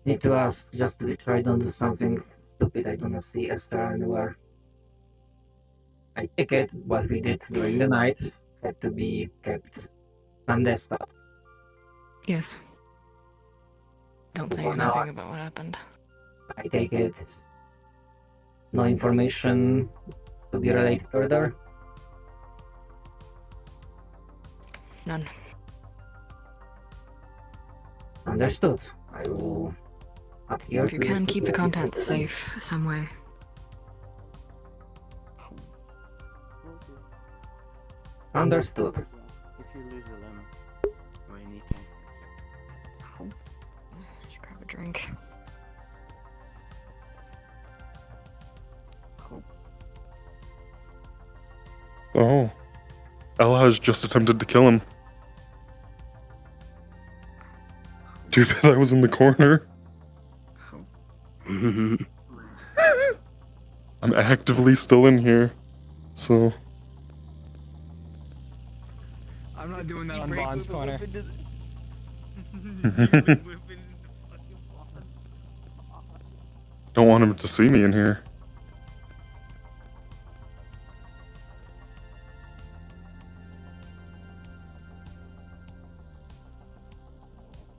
Need to ask just to be sure I don't do something stupid. I don't see Esther anywhere. I take it what we did during the night had to be kept clandestine. Yes. Don't say anything about what happened. I take it no information to be relayed further? None. Understood. I will adhere If you can, keep the contents safe some way. Understood. If you lose a limb or anything. Just grab a drink. Oh. Elhaj just attempted to kill him. Too bad I was in the corner. I'm actively still in here, so... I'm not doing that on Vaughn's corner. Don't want him to see me in here.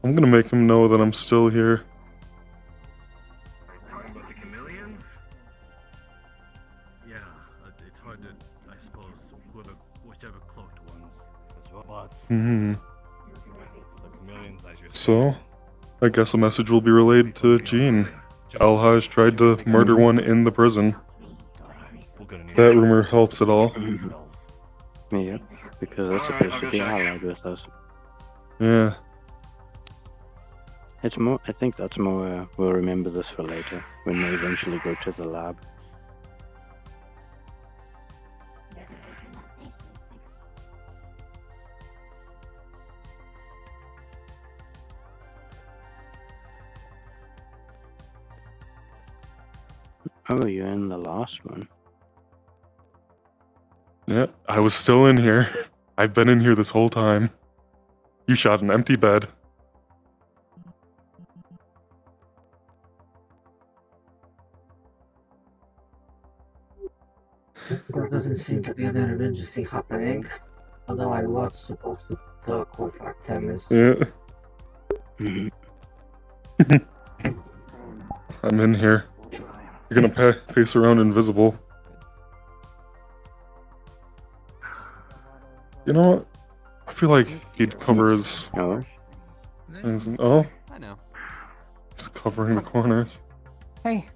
I'm gonna make him know that I'm still here. Talking about the chameleons? Yeah, it's hard to, I suppose, whichever cloaked ones. That's what. The chameleons, as you're So, I guess a message will be relayed to Jean. Elhaj tried to murder one in the prison. That rumor helps at all. Yeah, because that's supposed to be allied with us. Yeah. It's more, I think that's more, we'll remember this for later, when we eventually go to the lab. Oh, you're in the last one. Yeah, I was still in here. I've been in here this whole time. You shot an empty bed. There doesn't seem to be an emergency happening, although I was supposed to talk with Artemis. Yeah. I'm in here. You're gonna pace around invisible. You know what? I feel like he'd cover his... Oh? Oh? I know. He's covering the corners. Hey.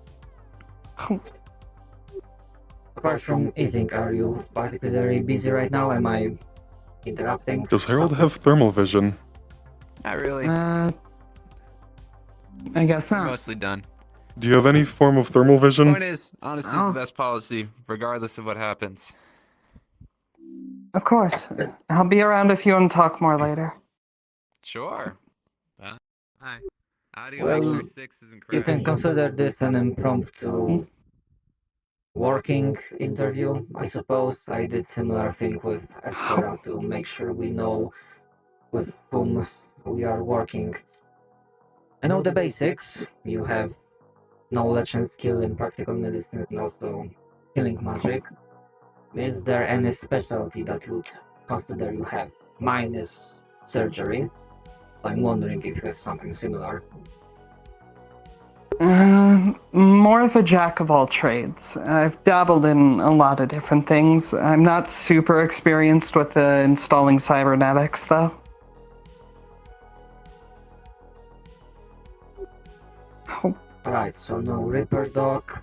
Apart from eating, are you particularly busy right now? Am I interrupting? Does Harold have thermal vision? Not really. I guess We're not. mostly done. Do you have any form of thermal vision? Point is, honesty is the best policy, regardless of what happens. Of course. I'll be around if you want to talk more later. Sure. Hi. Audio Well, Extra 6 isn't correct. You can consider this an impromptu working interview, I suppose. I did similar thing with Esther to make sure we know with whom we are working. I know the basics. You have knowledge and skill in practical medicine and also healing magic. Is there any specialty that you would consider you have? Mine is surgery. I'm wondering if you have something similar. More of a jack of all trades. I've dabbled in a lot of different things. I'm not super experienced with installing cybernetics, though. Oh. Right, so no Ripper Dog.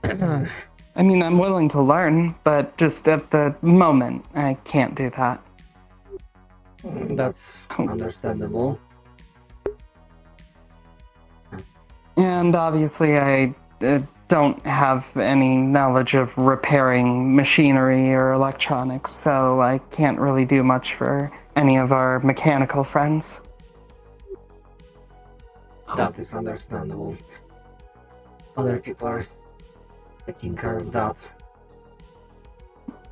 I mean, I'm willing to learn, but just at the moment, I can't do that. That's understandable. And obviously, I don't have any knowledge of repairing machinery or electronics, so I can't really do much for any of our mechanical friends. That is understandable. Other people are taking care of that.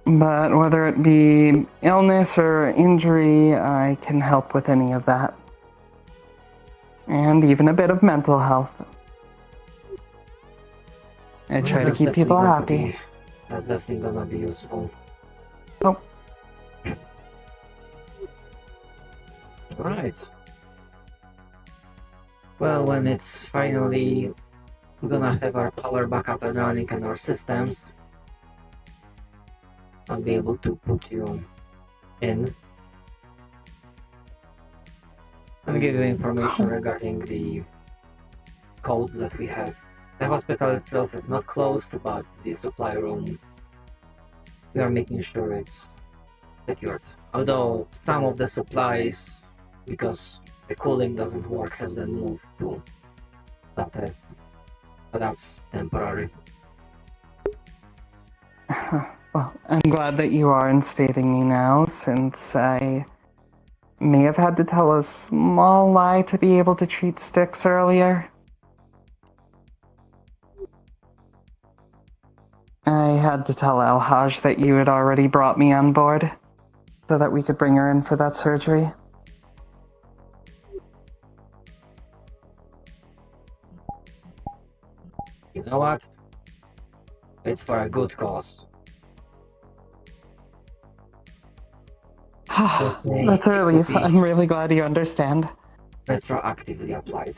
But whether it be illness or injury, I can help with any of that. and even a bit of mental health. I Well, try to that's keep people definitely happy. That's definitely gonna be useful. Oh, Right. Well, when it's finally we're gonna have our power back up and running and our systems, I'll be able to put you in and give you information regarding the codes that we have. The hospital itself is not closed, but the supply room, we are making sure it's secured. Although some of the supplies, because the cooling doesn't work, has been moved to that test. But that's temporary. well, I'm glad that you are instating me now, since I may have had to tell a small lie to be able to treat Styx earlier. I had to tell Alhaj that you had already brought me on board, so that we could bring her in for that surgery. You know what? It's for a good cause. That's it a relief. would be- I'm really glad you understand. Retroactively applied.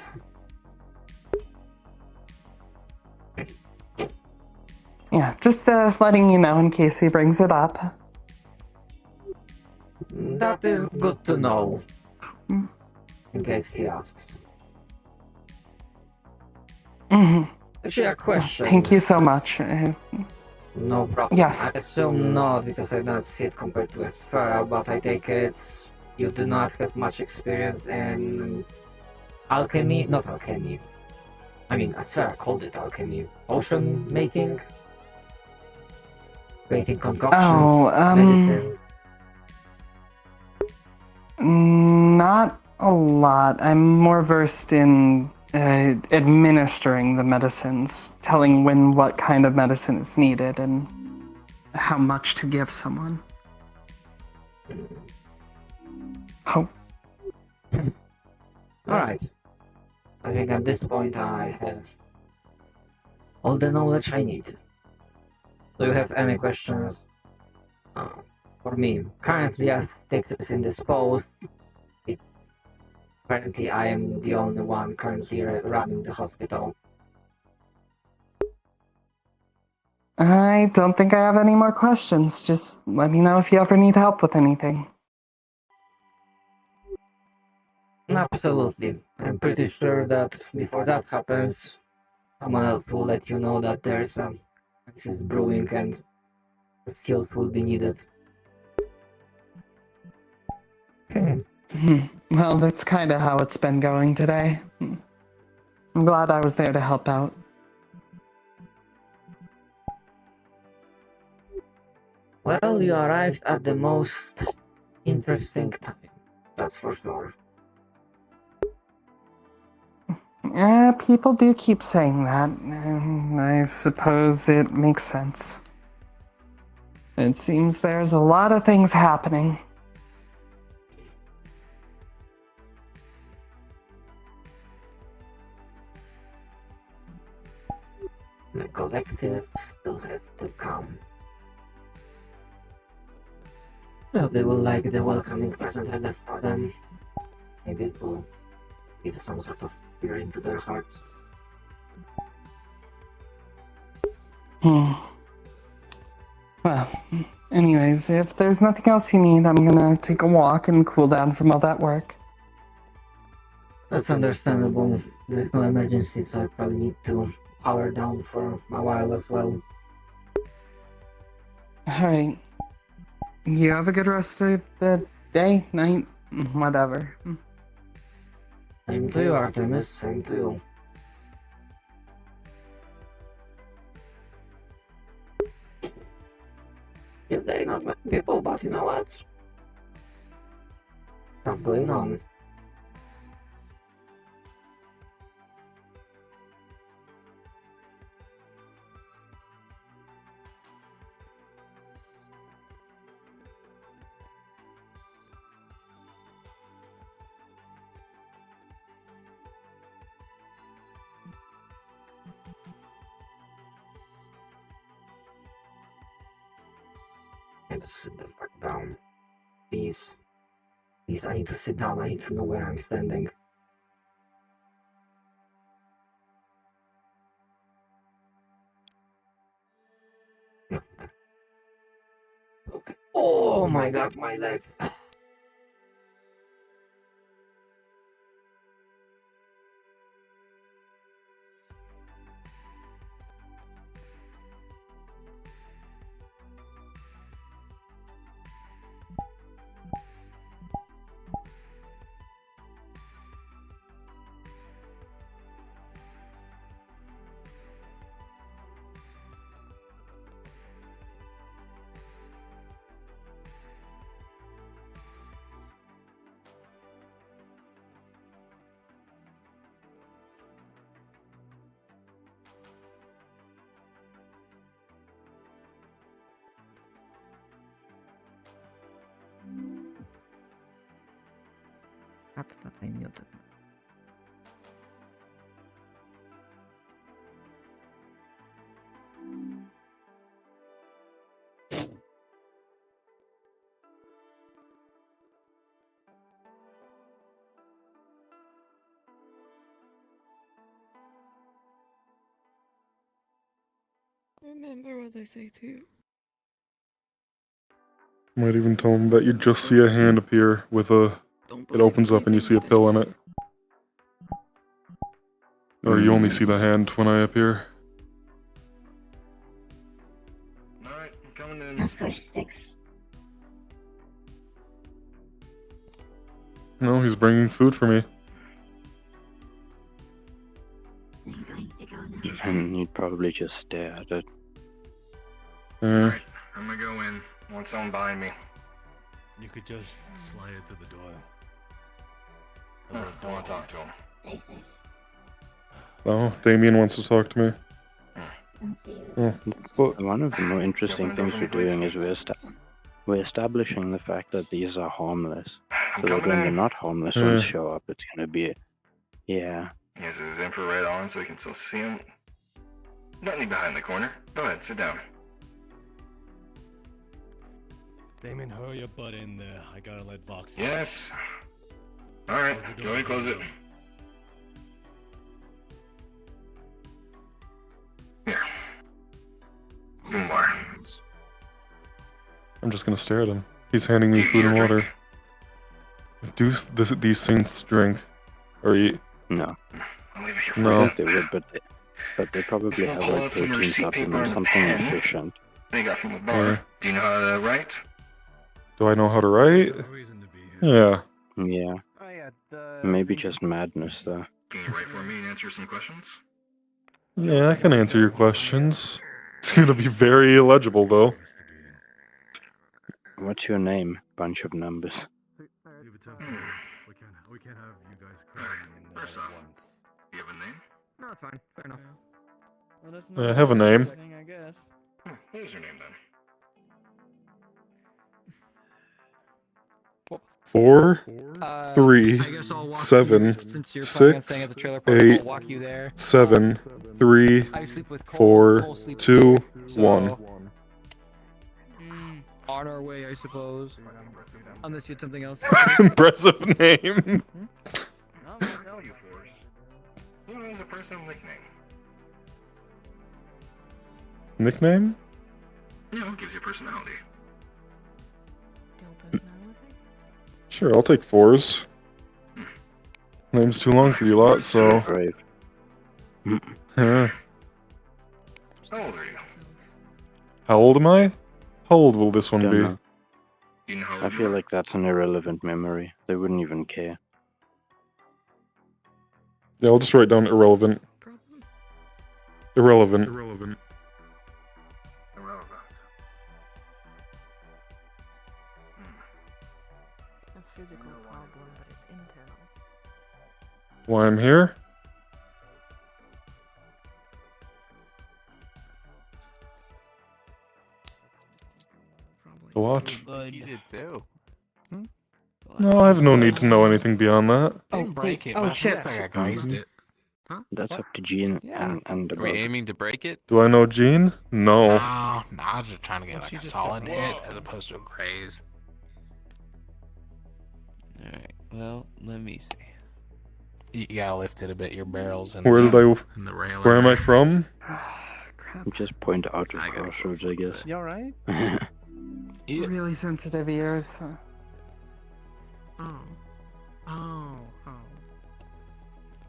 Yeah, just letting you know in case he brings it up. That is good to know. In case he asks. Mhm. Actually, a question. Thank you so much. No problem. Yes. I assume not, because I don't see it compared to Esfera, but I take it you do not have much experience in alchemy. Not alchemy. I mean, Esfera called it alchemy. Potion making? Creating concoctions, medicine. Not a lot. I'm more versed in administering the medicines, telling when what kind of medicine is needed and how much to give someone. Oh. Alright. I think at this point I have all the knowledge I need. Do you have any questions for me? Currently, as Styx is indisposed, apparently I am the only one currently running the hospital. I don't think I have any more questions. Just let me know if you ever need help with anything. Absolutely. I'm pretty sure that before that happens, someone else will let you know that there's a crisis brewing and skills will be needed. Well, that's kind of how it's been going today. I'm glad I was there to help out. Well, you arrived at the most interesting time, that's for sure. Yeah, people do keep saying that, and I suppose it makes sense. It seems there's a lot of things happening. The collective still has to come. Well, they will like the welcoming present I left for them. Maybe it will give some sort of fear into their hearts. Well, anyways, if there's nothing else you need, I'm gonna take a walk and cool down from all that work. That's understandable. There's no emergency, so I probably need to power down for a while as well. Alright. You have a good rest of the day, night, whatever. Same to you, Artemis. Same to you. Still they not many people, but you know what? Stuff going on. need to sit the fuck down. Please. Please, I need to sit down. I need to know where I'm standing. No, there. Okay. Oh my god, my legs. Cut that I muted. Remember what I say to you. Might even tell him that you just see a hand appear with a... It opens up and you see a pill in it. Or you only see the hand when I appear. Alright, I'm coming in. After 6. No, he's bringing food for me. I'm going to go now. And you'd probably just stare at it. Yeah. I'm gonna go in. Want someone behind me. You could just slide it through the door. I want to talk to him. Stay safe. Oh, Damien wants to talk to me. And see you. Oh, but One of the more interesting things we're doing is we're establishing the fact that these are harmless. I'm So that coming when the in. not harmless Yeah. ones show up, it's gonna be... Yeah. He has his infrared on so he can still see him. Nothing behind the corner. Go ahead, sit down. Damon, hurry your butt in there. I gotta let Vox. Yes. Alright, go ahead and close it. Here. One more. I'm just gonna stare at him. He's handing me food and water. Do these saints drink? Or eat? No. I'll leave it here for No. I you. thought they would, but they probably I'll have pull like out some protein receipt paper supplements, and a something pen. efficient. They got from the bar. Yeah. Do you know how to write? Do I know how to write? No reason to be here. Yeah. Yeah. Oh yeah, Maybe just madness though. Can you write for me and answer some questions? Yeah, I can answer your questions. It's gonna be very illegible though. What's your name? Bunch of numbers. We can't have you guys crying in there First at off, once. do you have a name? No, it's fine. Fair enough. I have a name. I guess. What is your name then? 4, Uh, 3, I guess I'll walk 7, you, since you're planning on 6, staying at the trailer park, 8, I'll walk you there. 7, 3, I sleep with Cole. 4, Cole sleeps 2, with me, so, 1. On our way, I suppose. Unless you had something else. Impressive name. I'm gonna tell you first. Who is a personal nickname? Nickname? You know, it gives you personality. Sure, I'll take 4s. Name's too long for you lot, so. Brave. Yeah. How old are you? How old am I? How old will this one Don't be? know. Do you know how I old you feel are? like that's an irrelevant memory. They wouldn't even care. Yeah, I'll just write down irrelevant. Irrelevant. Irrelevant. A physical problem, but it's internal. Why I'm here? To watch. You did too. No, I have no need to know anything beyond that. Oh, Didn't break wait. it, Oh, but shit. looks like I glazed it. That's up to Gene and the Are we bug. aiming to break it? Do I know Gene? No. No, I was just trying to get like a solid hit as opposed to a graze. Alright, well, let me see. You gotta lift it a bit, your barrels and Where did I? and the rail. Where am I from? Just point out of Crossroads, I guess. You alright? Really sensitive ears.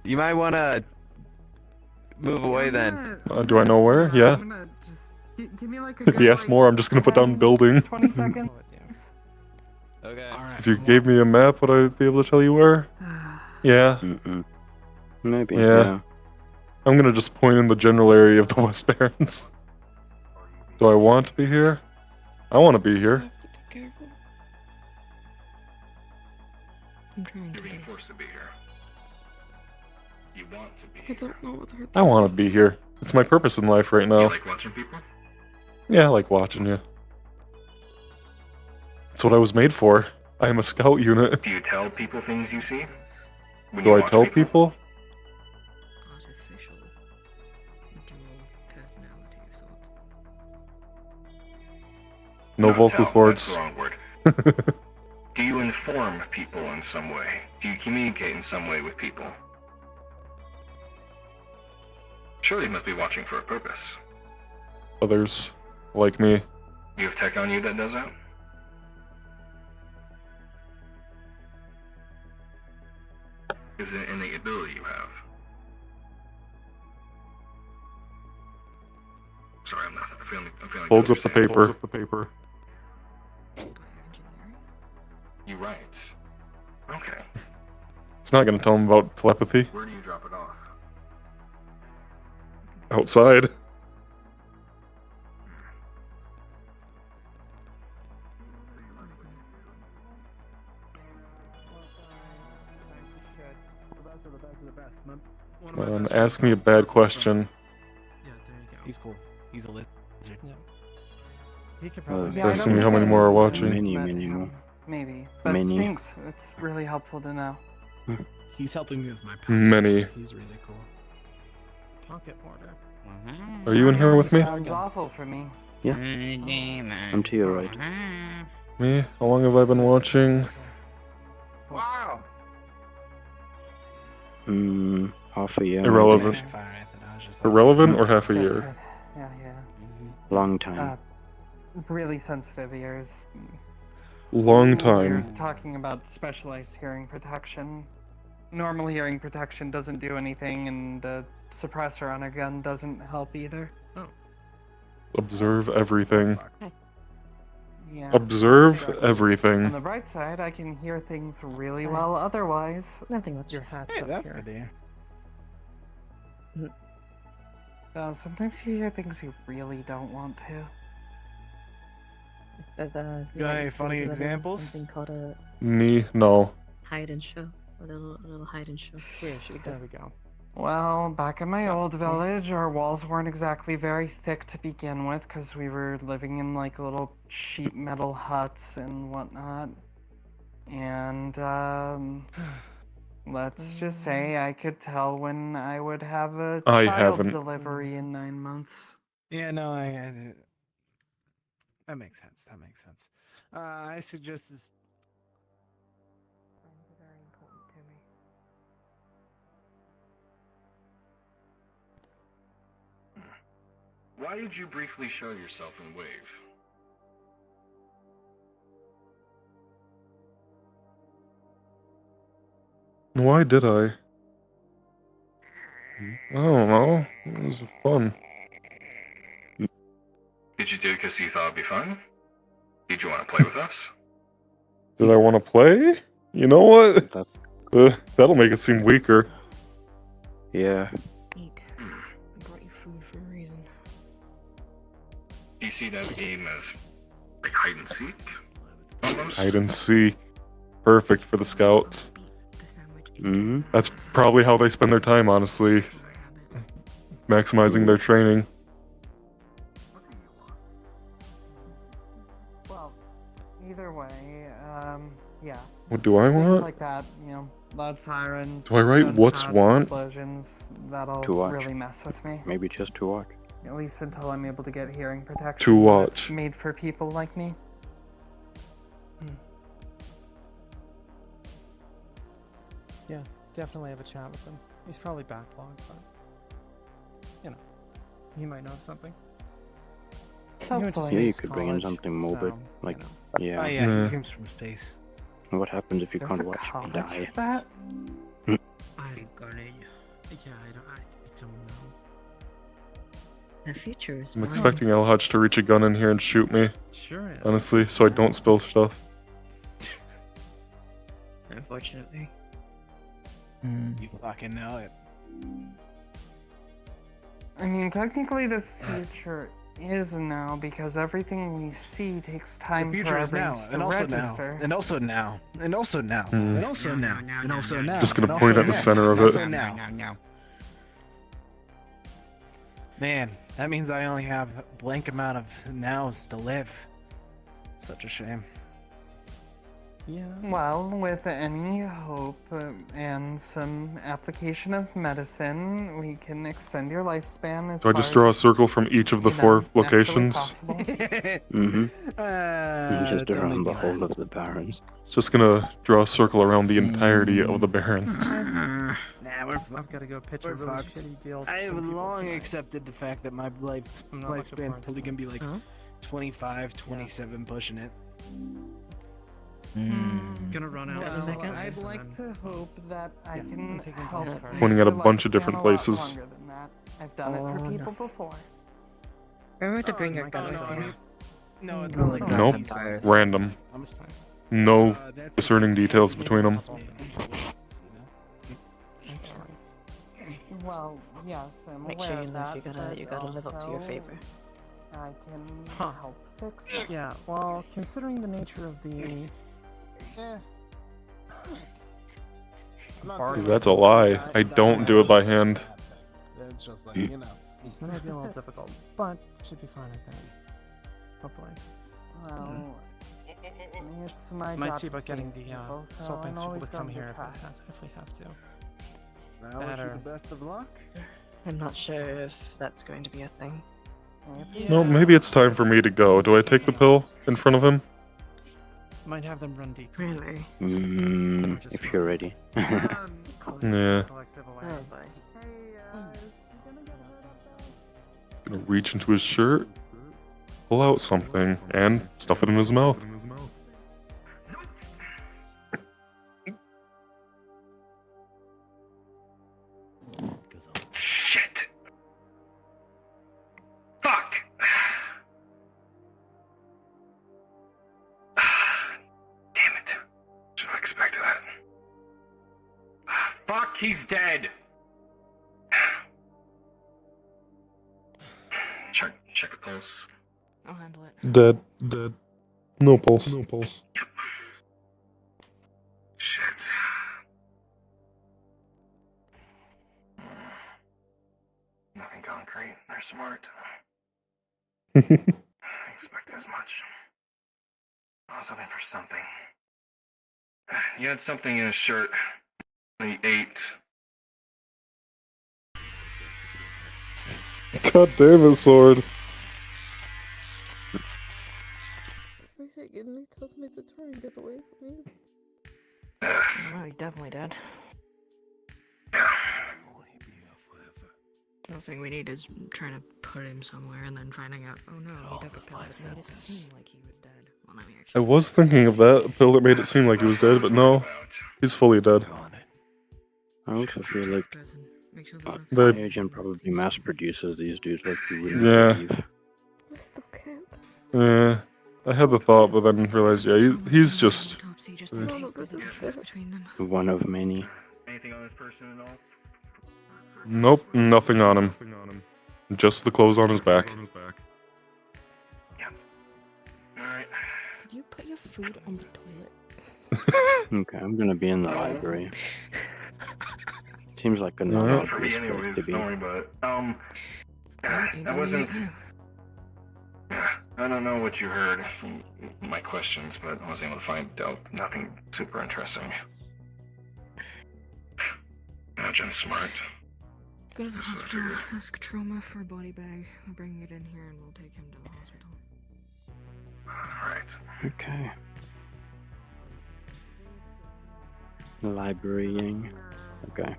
You might want to move away then. Do I know where? Yeah. Give me like a If you ask more, I'm just gonna put down building. 20 seconds. Okay. If you gave me a map, would I be able to tell you where? Yeah. Maybe. Yeah. I'm gonna just point in the general area of the West Barrens. Do I want to be here? I want to be here. Careful. I'm trying You're to being be. forced to be here. You want to be I here. don't know what hurt. I want to be here. It's my purpose in life right You now. like watching people? Yeah, I like watching you. It's what I was made for. I am a scout unit. Do you tell people things you see? When Do you I watch tell people? Artificial dual personality of sorts. No vocal tell, cords. That's the wrong word. Do you inform people in some way? Do you communicate in some way with people? Surely you must be watching for a purpose. Others, like me. You have tech on you that does that? Is it an innate ability you have? Sorry, I'm not. I'm feeling. Holds up the paper. You right. Okay. It's not gonna tell him about telepathy. Where do you drop it off? Outside. Ask me a bad question. Yeah, there you go. He's cool. He's a lizard. Yeah. He could Yeah, probably. Asking me how many more are watching. Many more. Maybe. But Many. thanks. It's really helpful to know. He's helping me with my pocket. Many. He's really cool. Pocket order. Are you in here with me? Sounds awful for me. Yeah. I'm to your right. Me? How long have I been watching? Wow. Half a year. Irrelevant. Irrelevant or half a Good, year? good. Yeah. Long time. Really sensitive ears. Long We're time. talking about specialized hearing protection. Normal hearing protection doesn't do anything, and the suppressor on a gun doesn't help either. Observe everything. Yeah. Observe On everything. the bright side, I can hear things really well otherwise. Nothing much. Your hat's Hey, up that's here. good to hear. Sometimes you hear things you really don't want to. There's a You got any funny examples? Something called a Me? No. hide and show. A little hide and show. There we go. Well, back in my old village, our walls weren't exactly very thick to begin with, because we were living in like little sheet metal huts and whatnot. And, let's just say I could tell when I would have a I child haven't. delivery in 9 months. Yeah, no, that makes sense. That makes sense. I suggest this. Very important to me. Why did you briefly show yourself in Wave? Why did I? I don't know. It was fun. Did you do it because you thought it'd be fun? Did you want to play with us? Did I want to play? You know what? That'll make it seem weaker. Yeah. Eat. I brought you food for a reason. Do you see that game as like hide and seek? Almost? Hide and seek. Perfect for the scouts. Mm-hmm. That's probably how they spend their time, honestly. Maximizing their training. Well, either way, yeah. What do I Things want? like that, loud sirens. Do I write what's gunshots, want? Explosions, that'll To watch. really mess with me. Maybe just to watch. At least until I'm able to get hearing protection. To watch. That's made for people like me. Yeah, definitely have a chat with him. He's probably backlogged, but you know, he might know of something. He went to Yeah, Hopefully. you space could bring in college, something morbid, so, like, you know. yeah. Oh yeah, Nah. he comes from space. What happens if you There's can't a watch me college die? for that? I don't know. The future is I'm wild. expecting Elhaj to reach a gun in here and shoot me, Sure is. honestly, so I don't spill stuff. Unfortunately. You fucking know it. I mean, technically the future is now because everything we see takes time The for future is our now, brains and to also register. now, and also now, and also now, and also now, and also now. Just gonna and point also at the next, center of and it. also now. Man, that means I only have a blank amount of nows to live. Such a shame. Yeah. Well, with any hope and some application of medicine, we can extend your lifespan as Do I far just draw a as, circle from each of the you know, four naturally locations? possible. Mm-hmm. Just don't around make the me whole laugh. of the barons. It's just gonna draw a circle around the entirety of the barons. Nah, we're I've got to go pitch a We're really fucked. shitty deal. to I have some people long tonight. accepted the fact that my I'm not looking lifespan's forward probably to gonna be like Huh? 25, 27, pushing it. Gonna run out. Well, of second. I'd supplies like and to hope that I Yeah, can I'm taking help Tom's card. Pointing at a make bunch your of different lifespan a lot places. longer than that. I've done it Oh, for no. people before. Remember to bring Oh, your my gun God, with no, you. No, it's Really not. not Nope. Vampires. Random. I'm just tired. No discerning details between them. Well, yes, I'm Make aware sure you of live. that. You gotta live up to your also favor. I can Huh. help fix it. Yeah, well, considering the nature of the Because that's a lie. I don't do it by hand. It's just like, you know. It might be a little difficult, but should be fine, I think. Hopefully. Well, it's my Might job see about to getting save the people, so soul I'm banks people always to come going here try. if we have to. I wish you Better. the best of luck. I'm not sure if that's going to be a thing. No, maybe it's time for me to go. Do I take the pill in front of him? Might have them run decoy. Really? If you're ready. Yeah. Collective Oh awareness. boy. Gonna reach into his shirt, pull out something, and stuff it in his mouth. Shit. Fuck. Damn it. Should have expected that. Fuck, he's dead. Check a pulse. I'll handle it. Dead. Dead. No pulse. No pulse. Shit. Nothing concrete. They're smart. I expected as much. I was hoping for something. He had something in his shirt. He ate. God damn it, sword. He tells me to try and get away from you. Ugh. Oh, he's definitely dead. The last thing we need is trying to put him somewhere and then finding out, oh no, he took a pill that made it seem like he was dead. Well, I mean, I actually, was thinking of that, a pill that made it seem like he was dead, but no. He's fully dead. I also feel like make sure there's The- Agent probably mass produces these dudes like you wouldn't Yeah. believe. I still can't. Yeah. I had the thought, but then realized, yeah, he's just... Autopsy just in case there's a difference between them. One of many. Anything on this person at all? Nope, nothing on him. Just the clothes on his back. Alright. Did you put your food on the toilet? Okay, I'm gonna be in the library. Seems like a Yeah. normal For me place anyways, to be. don't worry about it. I wasn't... I don't know what you heard from my questions, but I wasn't able to find out nothing super interesting. Jen's smart. Go to the hospital, ask trauma for a body bag. We'll bring it in here and we'll take him to the hospital. Right. Okay. Librarying. Okay.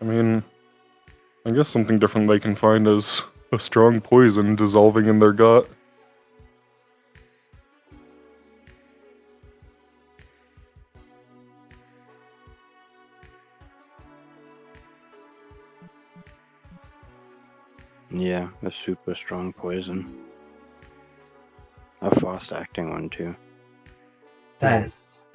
I mean, I guess something different they can find is a strong poison dissolving in their gut. Yeah, a super strong poison. A fast acting one too. That's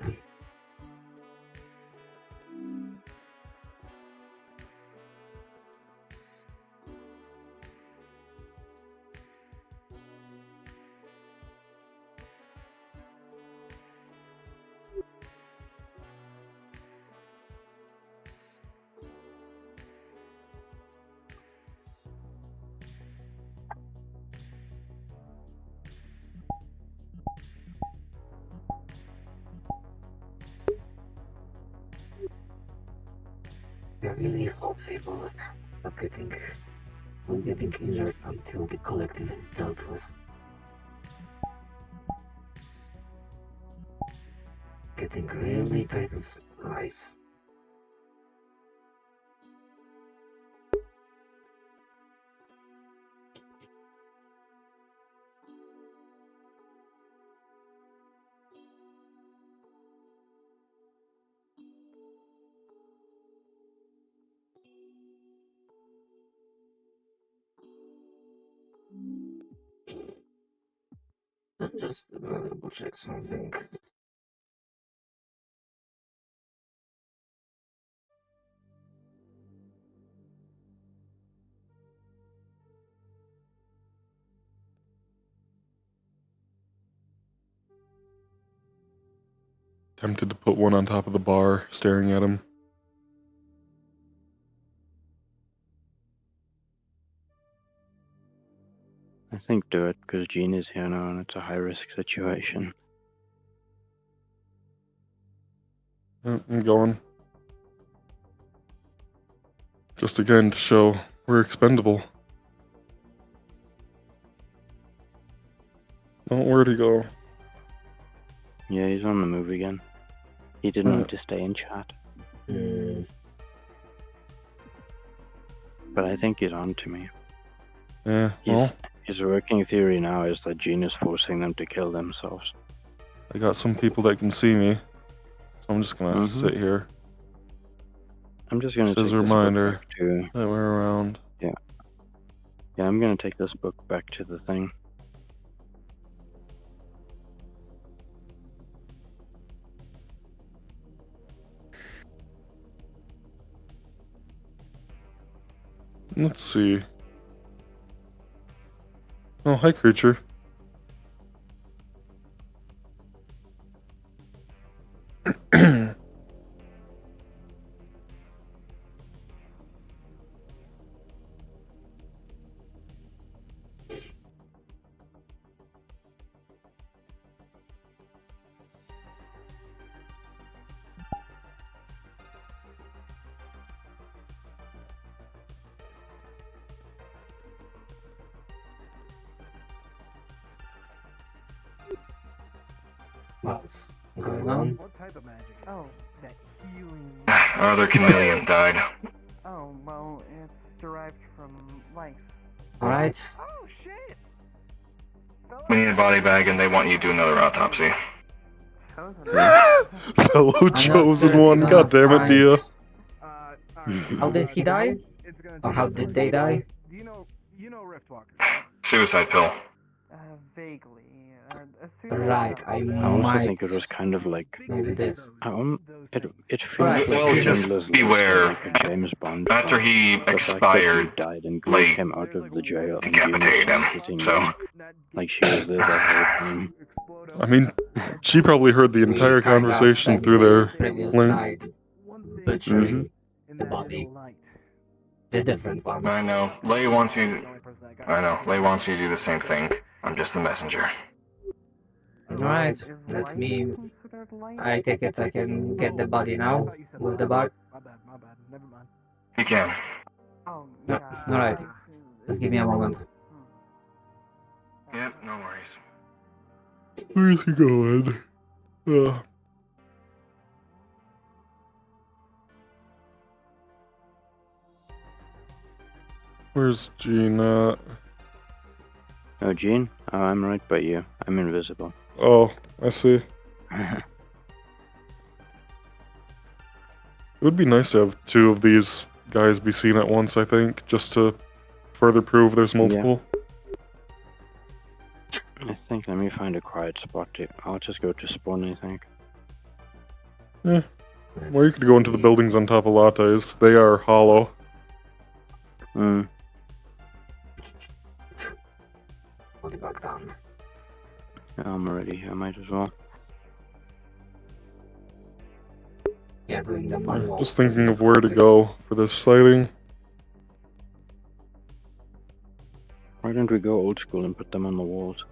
I really hope they will stop getting injured until the collective is dealt with. Getting really tight of supplies. I'm just gonna double check something. Tempted to put one on top of the bar, staring at him. I think do it, because Jean is here now and it's a high-risk situation. I'm going. Just again to show we're expendable. Oh, where'd he go? Yeah, he's on the move again. He didn't want to stay in chat. But I think he's on to me. Yeah, well, His working theory now is that Jean is forcing them to kill themselves. I got some people that can see me, so I'm just gonna sit here. I'm just gonna Just as take a this book reminder back to... that we're around. Yeah. Yeah, I'm gonna take this book back to the thing. Let's see. Oh, hi, creature. What's going on? What type of magic? Oh, that healing. Other chameleon died. Oh, well, it's derived from life. Alright. Oh, shit! We need a body bag and they want you to do another autopsy. Fellow chosen one, god damn it, Dia. How did he die? Or how did they die? You know Riftwalker. Suicide pill. Vaguely. Right, I I also might. think it was kind of like... Maybe this. It feels Right. like Well, a just Schindler's List, beware. like a James Bond After film. he The fact that expired, he died and like, Glee came out of the jail and decapitated Jean was him, sitting so- there like she was there the whole time. I mean, she probably heard the entire conversation through their link. Butchering. the body. The different one. I know. Lay wants you to... I know. Lay wants you to do the same thing. I'm just the messenger. Alright, let me... I take it I can get the body now with the bag. My bad. Never mind. You can. No, alright, just give me a moment. Yep, no worries. Where's he going? Where's Gene at? Oh, Gene? Oh, I'm right by you. I'm invisible. Oh, I see. It would be nice to have two of these guys be seen at once, I think, just to further prove there's multiple. I think, let me find a quiet spot. I'll just go to spawn, I think. Yeah. Or you could go into the buildings on top of lattes. They are hollow. Hmm. Body bag done. I'm already here, might as well. Yeah, doing the manual. Just thinking of where to go for this sighting. Why don't we go old school and put them on the walls?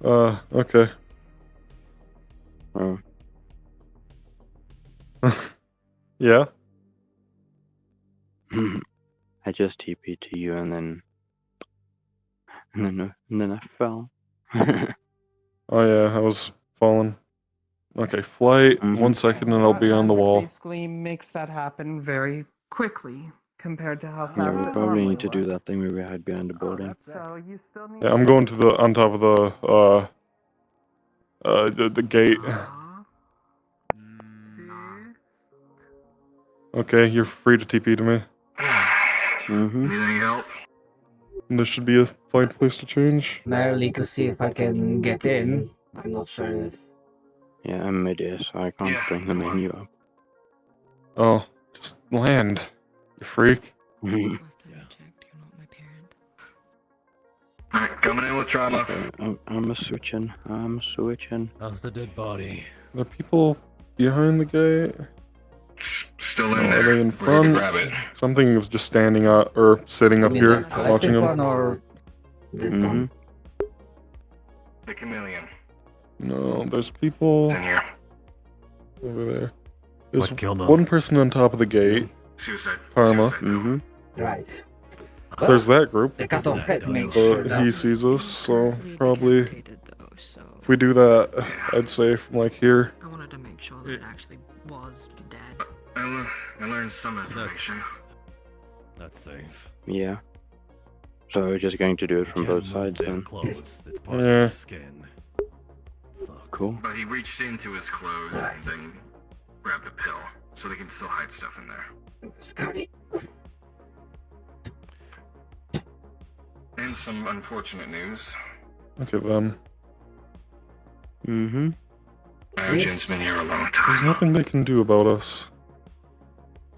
Okay. Oh. Yeah? I just TP'd to you and then I fell. Oh yeah, I was falling. Okay, flight, 1 second and I'll be on the wall. Basically makes that happen very quickly compared to how fast Yeah, we it probably normally need to do would. that thing where we hide behind the building. So you still need Yeah, I'm going to the, on top of the gate. Okay, you're free to TP to me. Mm-hmm. Need any help? This should be a fine place to change. Merely to see if I can get in. I'm not sure if... Yeah, I'm mid-air, so I can't bring the menu up. Oh, just land, you freak. Alright, coming in with trauma. I'm a switching. How's the dead body? Are there people behind the gate? Still in Are there. they in Ready to front? grab it. Something was just standing up or sitting up here watching this him. one or this one? The chameleon. No, there's people It's in here. over there. There's What killed him? one person on top of the gate. Suicide. Karma. Suicide. Mm-hmm. Right. There's that group. The cut off head makes sure But that... he sees us, so probably if we do that, I'd say from like here. I wanted to make sure that it actually was dead. I learned some information. That's safe. Yeah. So we're just going to do it from both sides then. Clothes. It's part Yeah. of his skin. Cool. But he reached into his clothes and then grabbed the pill, so they can still hide stuff in there. Scary. And some unfortunate news. Look at them. Mm-hmm. Imogen's been here a long There's time. nothing they can do about us.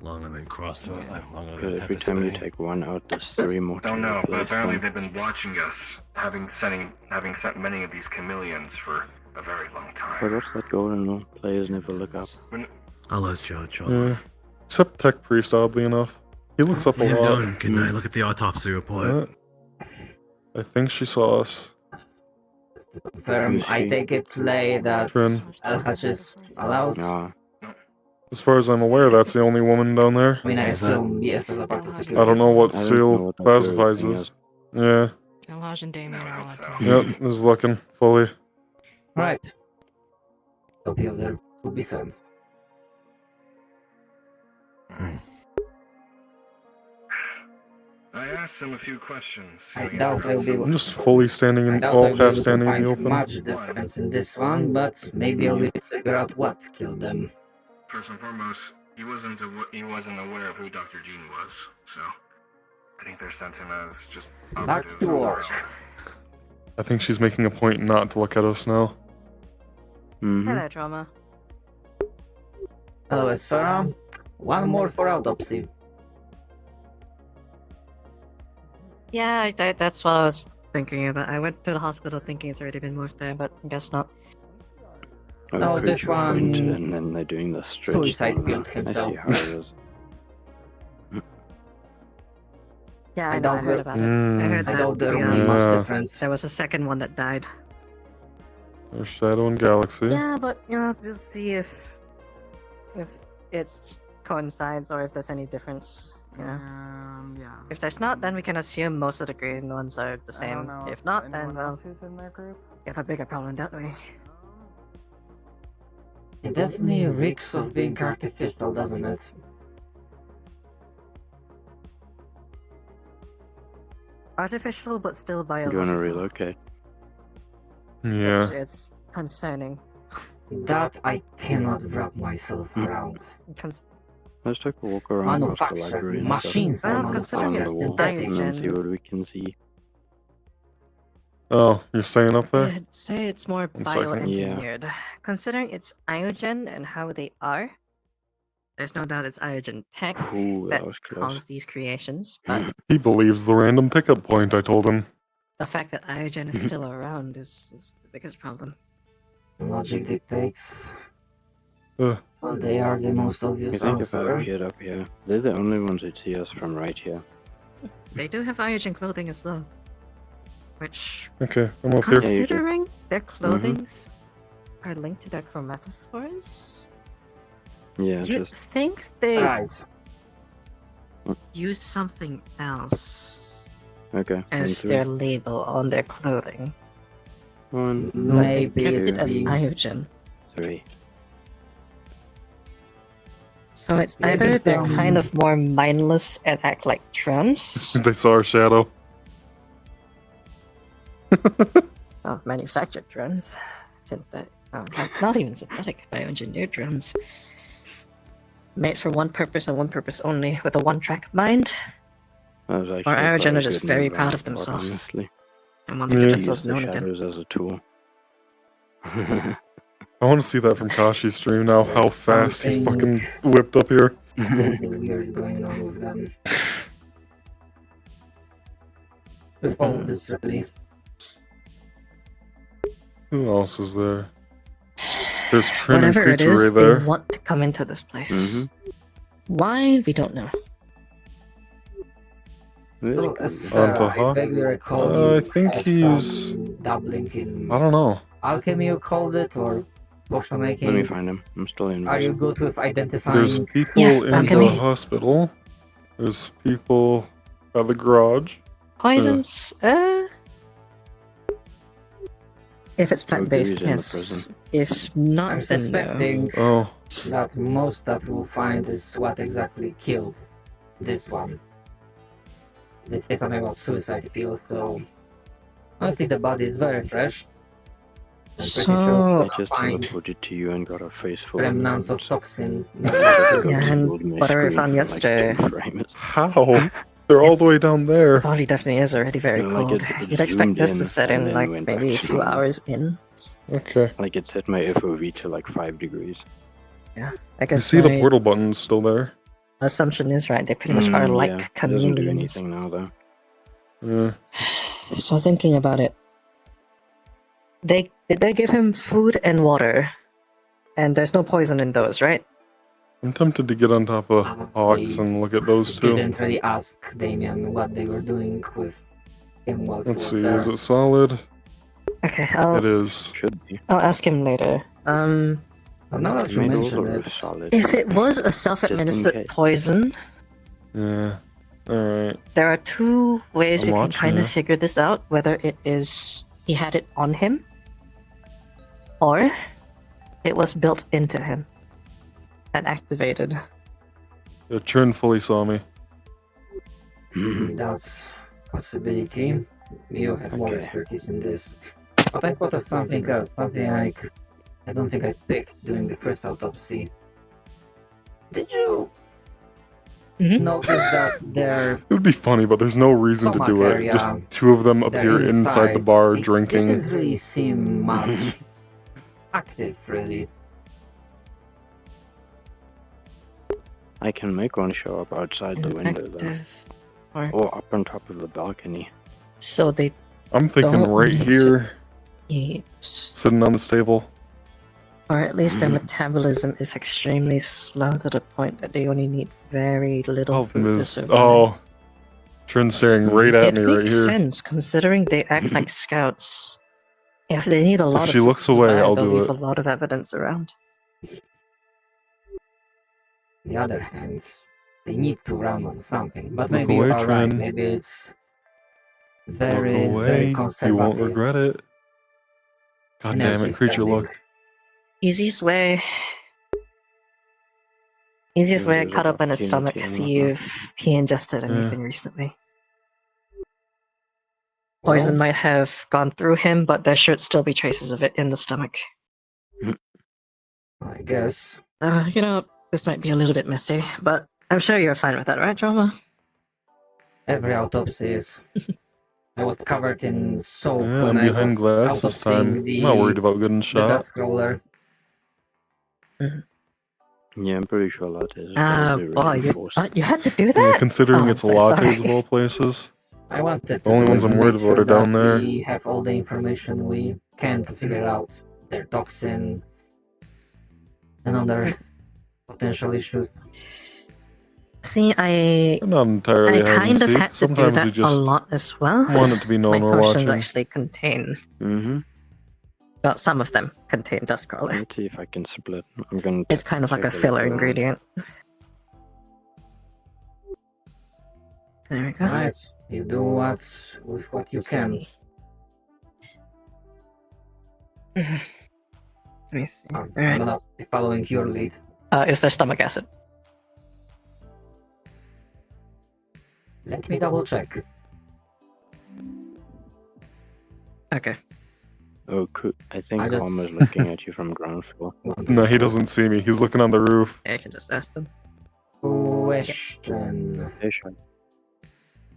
Longer than Crossroads. Longer But than every Tempest time you Bay. take one out, there's 3 more. Don't to know, but replace apparently them. they've been watching us, having sent many of these chameleons for a very long But time. what's that golden rule? Players never look up. I'll let you out, Yeah. Except Tech Priest, oddly enough. He looks up a When you're lot. done, can I look at the autopsy report? I think she saw us. Confirm, I take it, Lay, that Trin. LH is allowed. No. As far as I'm aware, that's the only woman down there. I mean, I assume yes, as a part of I security. don't know what I don't know Seal what that classifies thing as. is. Yeah. Elhaj and Damien are allowed to. Yep, is looking fully. Right. Copy of there will be sent. I asked him a few questions. I doubt I'll be able I'm just fully standing I in, doubt well, I'll be half able to standing in the find open. much difference in this one, but maybe I'll be able to figure out what killed them. First and foremost, he wasn't aware of who Dr. Gene was, so I think they sent him as just Back operative to work. I think she's making a point not to look at us now. Mm-hmm. Hello, Drama. Hello, Esfera. One more for autopsy. Yeah, that's what I was thinking about. I went to the hospital thinking it's already been moved there, but I guess not. No, this Creature point, one and then they're doing the stretch suicide thing. killed I himself. see how it is. Yeah, I I know. I doubt heard there- about it. I heard I that. doubt there yeah. will be much difference. There was a second one that died. There's Shadow and Galaxy. Yeah, but we'll see if it coincides or if there's any difference. Yeah. Yeah. If there's not, then we can assume most of the green ones are the I same. don't know If not, then anyone well, else who's in their group. we have a bigger problem that way. It definitely reeks of being artificial, doesn't it? Artificial, but still You biological. want to relocate? Yeah. It's concerning. That I cannot wrap myself around. Let's take a walk around past the Manufactured library and machines stuff. are On manufactured the wall, synthetic. and then see what we can see. Oh, you're staying up there? I'd say it's more One second. bioengineered. Considering it's Iogen and how they are, there's no doubt it's Iogen tech Ooh, that that was close. caused these creations, but He believes the random pickup point I told him. the fact that Iogen is still around is the biggest problem. Logic dictates. Uh, Well, they are the most I obvious think if I answer. appeared up here, they're the only ones who'd see us from right here. They do have Iogen clothing as well. Which, okay, I'm up here. considering their clothings are linked to their chromatophores, Yeah, you'd just think they Right. use something else okay. as their label on their clothing. One, Maybe Kept it's it as the- Iogen. 3. So it's Maybe either they're some- kind of more mindless and act like drones, They saw our shadow. or manufactured drones, not even synthetic, bioengineered drones, made for one purpose and one purpose only, with a one-track mind, That was or actually quite Iogen a are just good very move on proud his of part, themselves honestly. and want to Yeah. get Use themselves the known again. shadows as a tool. I want to see that from Kashi's stream now, how There's fast he something- fucking whipped up here. Something weird going on with them. With all of this, really. Who else is there? There's Trin and Whatever it Creature is, right there. they want to come into this place. Mhm. Why? We don't know. Really Oh, cool. as Onto I Hawk? vaguely recall I you think have he's- some dabbling in I don't know. alchemy, you called it, or potion Let me making. find him. I'm still in. Are you good with identifying? There's people Yeah, in alchemy. the hospital. There's people at the garage. Poisons? If it's plant-based, Joudrey's in the yes. prison. If I'm not, then no. suspecting Oh, that most that we'll find is what exactly killed this one. It's something about suicide pills, so honestly the body is very fresh. I'm pretty sure So- we're I gonna just find teleported to you and got a face full of remnants of notes. toxin. Yeah, and whatever we found yesterday, how? They're all the way down the there. body definitely is already very No, like cold. it You'd expect zoomed this in to set and in then like went maybe a back few to normal. hours in. Okay. Like it set my FOV to like 5 degrees. Yeah, I You guess see the my portal button's still there. assumption is right. They pretty much are like Yeah, it doesn't do chameleons. anything now though. Yeah. So thinking about it, did they give him food and water? And there's no poison in those, right? I'm tempted to get on top of Hawks and look at those two. Didn't really ask Damien what they were doing with him while he Let's was see, there. is it solid? Okay, It is. Should be. I'll ask him later. But now that you Made all the mention roofs it, solid. If it was a Just in self-administered case. poison, Yeah. Alright. there are two ways I'm we can watching kind of it. figure this out. Whether it is he had it on him, or it was built into him and activated. The Trin fully saw me. that's a possibility. You have more Okay. expertise in this. But I thought of something else, something like I don't think I picked during the first autopsy. Did you notice that their It would be funny, but there's no reason to do Stomach it. Just area, two of them they're appear inside the bar it drinking. didn't really seem much active, really. I can make one show up outside the window though. Inactive, or Or up on top of the balcony. so they I'm thinking Don't right need to here, eat. sitting on this table. Or at least their metabolism is extremely slow to the point that they only need very little food to survive. Oh, Trin's staring right at It me makes right here. sense considering they act like scouts. If they need a lot If of she food looks to away, survive, I'll they'll do leave it. a lot of evidence around. On the other hand, they need to run on something. But Look maybe away, you are right. Trin. Maybe it's Look very away. You won't conservative. regret it. God damn Energy it, creature, spending. look. Easiest way I There's cut up in his stomach, opportunity in see that. if he ingested Yeah. anything recently. Poison Well, might have gone through him, but there should still be traces of it in the stomach. I guess. This might be a little bit messy, but I'm sure you're fine with that, right, Drama? Every autopsy is. I was covered in soap Yeah, when I'm I behind was glass this time. autopsying I'm not worried about getting the shot. dust roller. Yeah, I'm pretty sure that is Ah, probably boy, reinforced. you had to do Yeah, that? considering Oh, it's I'm so lattes sorry. of all places. I wanted to The only do ones it I'm to worried make about sure are down that there. we have all the information we can to figure out their toxin and other potential issues. See, I I'm not entirely hide and kind of seek. had to do Sometimes that we just a lot as well. want it to be known My we're potions watching. actually contain. Mm-hmm. Well, some of them contain dust crawler. Let's see if I can split. I'm gonna. It's kind of like a check filler around. ingredient. There we go. Right, you do with what you can. Let me see. I'm Alright. gonna be following your lead. Is there stomach acid? Let me double check. Okay. Oh, cool. I think I just- Homer's looking at you from ground floor. No, he doesn't see me. He's looking on the roof. I can just ask them. Question. Hey, Sean.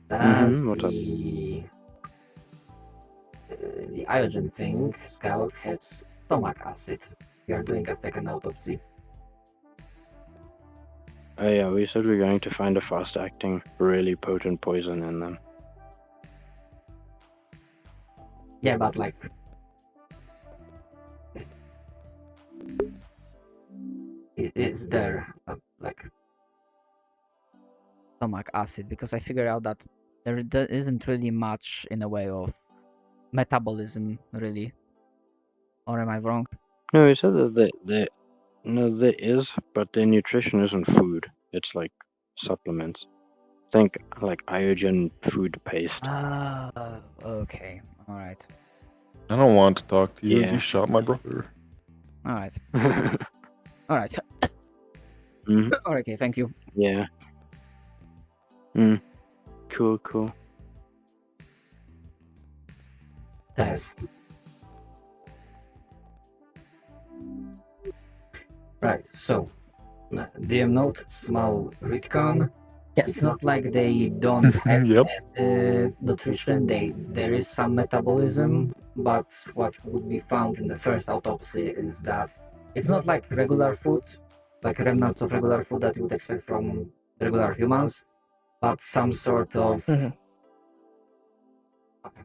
Does What's up? the Iogen thing, Scout, has stomach acid? We are doing a second autopsy. Oh yeah, we said we're going to find a fast-acting, really potent poison in them. Yeah, but like... Is there, like... Stomach acid, because I figured out that there isn't really much in the way of metabolism, really. Or am I wrong? No, he said that there is, but their nutrition isn't food. It's like supplements. Think like Iogen food paste. Okay. Alright. I don't want to talk to you. Yeah. You shot my brother. Alright. Alright. Mhm. Okay, thank you. Yeah. Cool. Test. Right, so... DM note, small retcon. Yes. It's not like they don't have Yep. nutrition, there is some metabolism, but what would be found in the first autopsy is that it's not like regular food, like remnants of regular food that you would expect from regular humans, but some sort of... I'm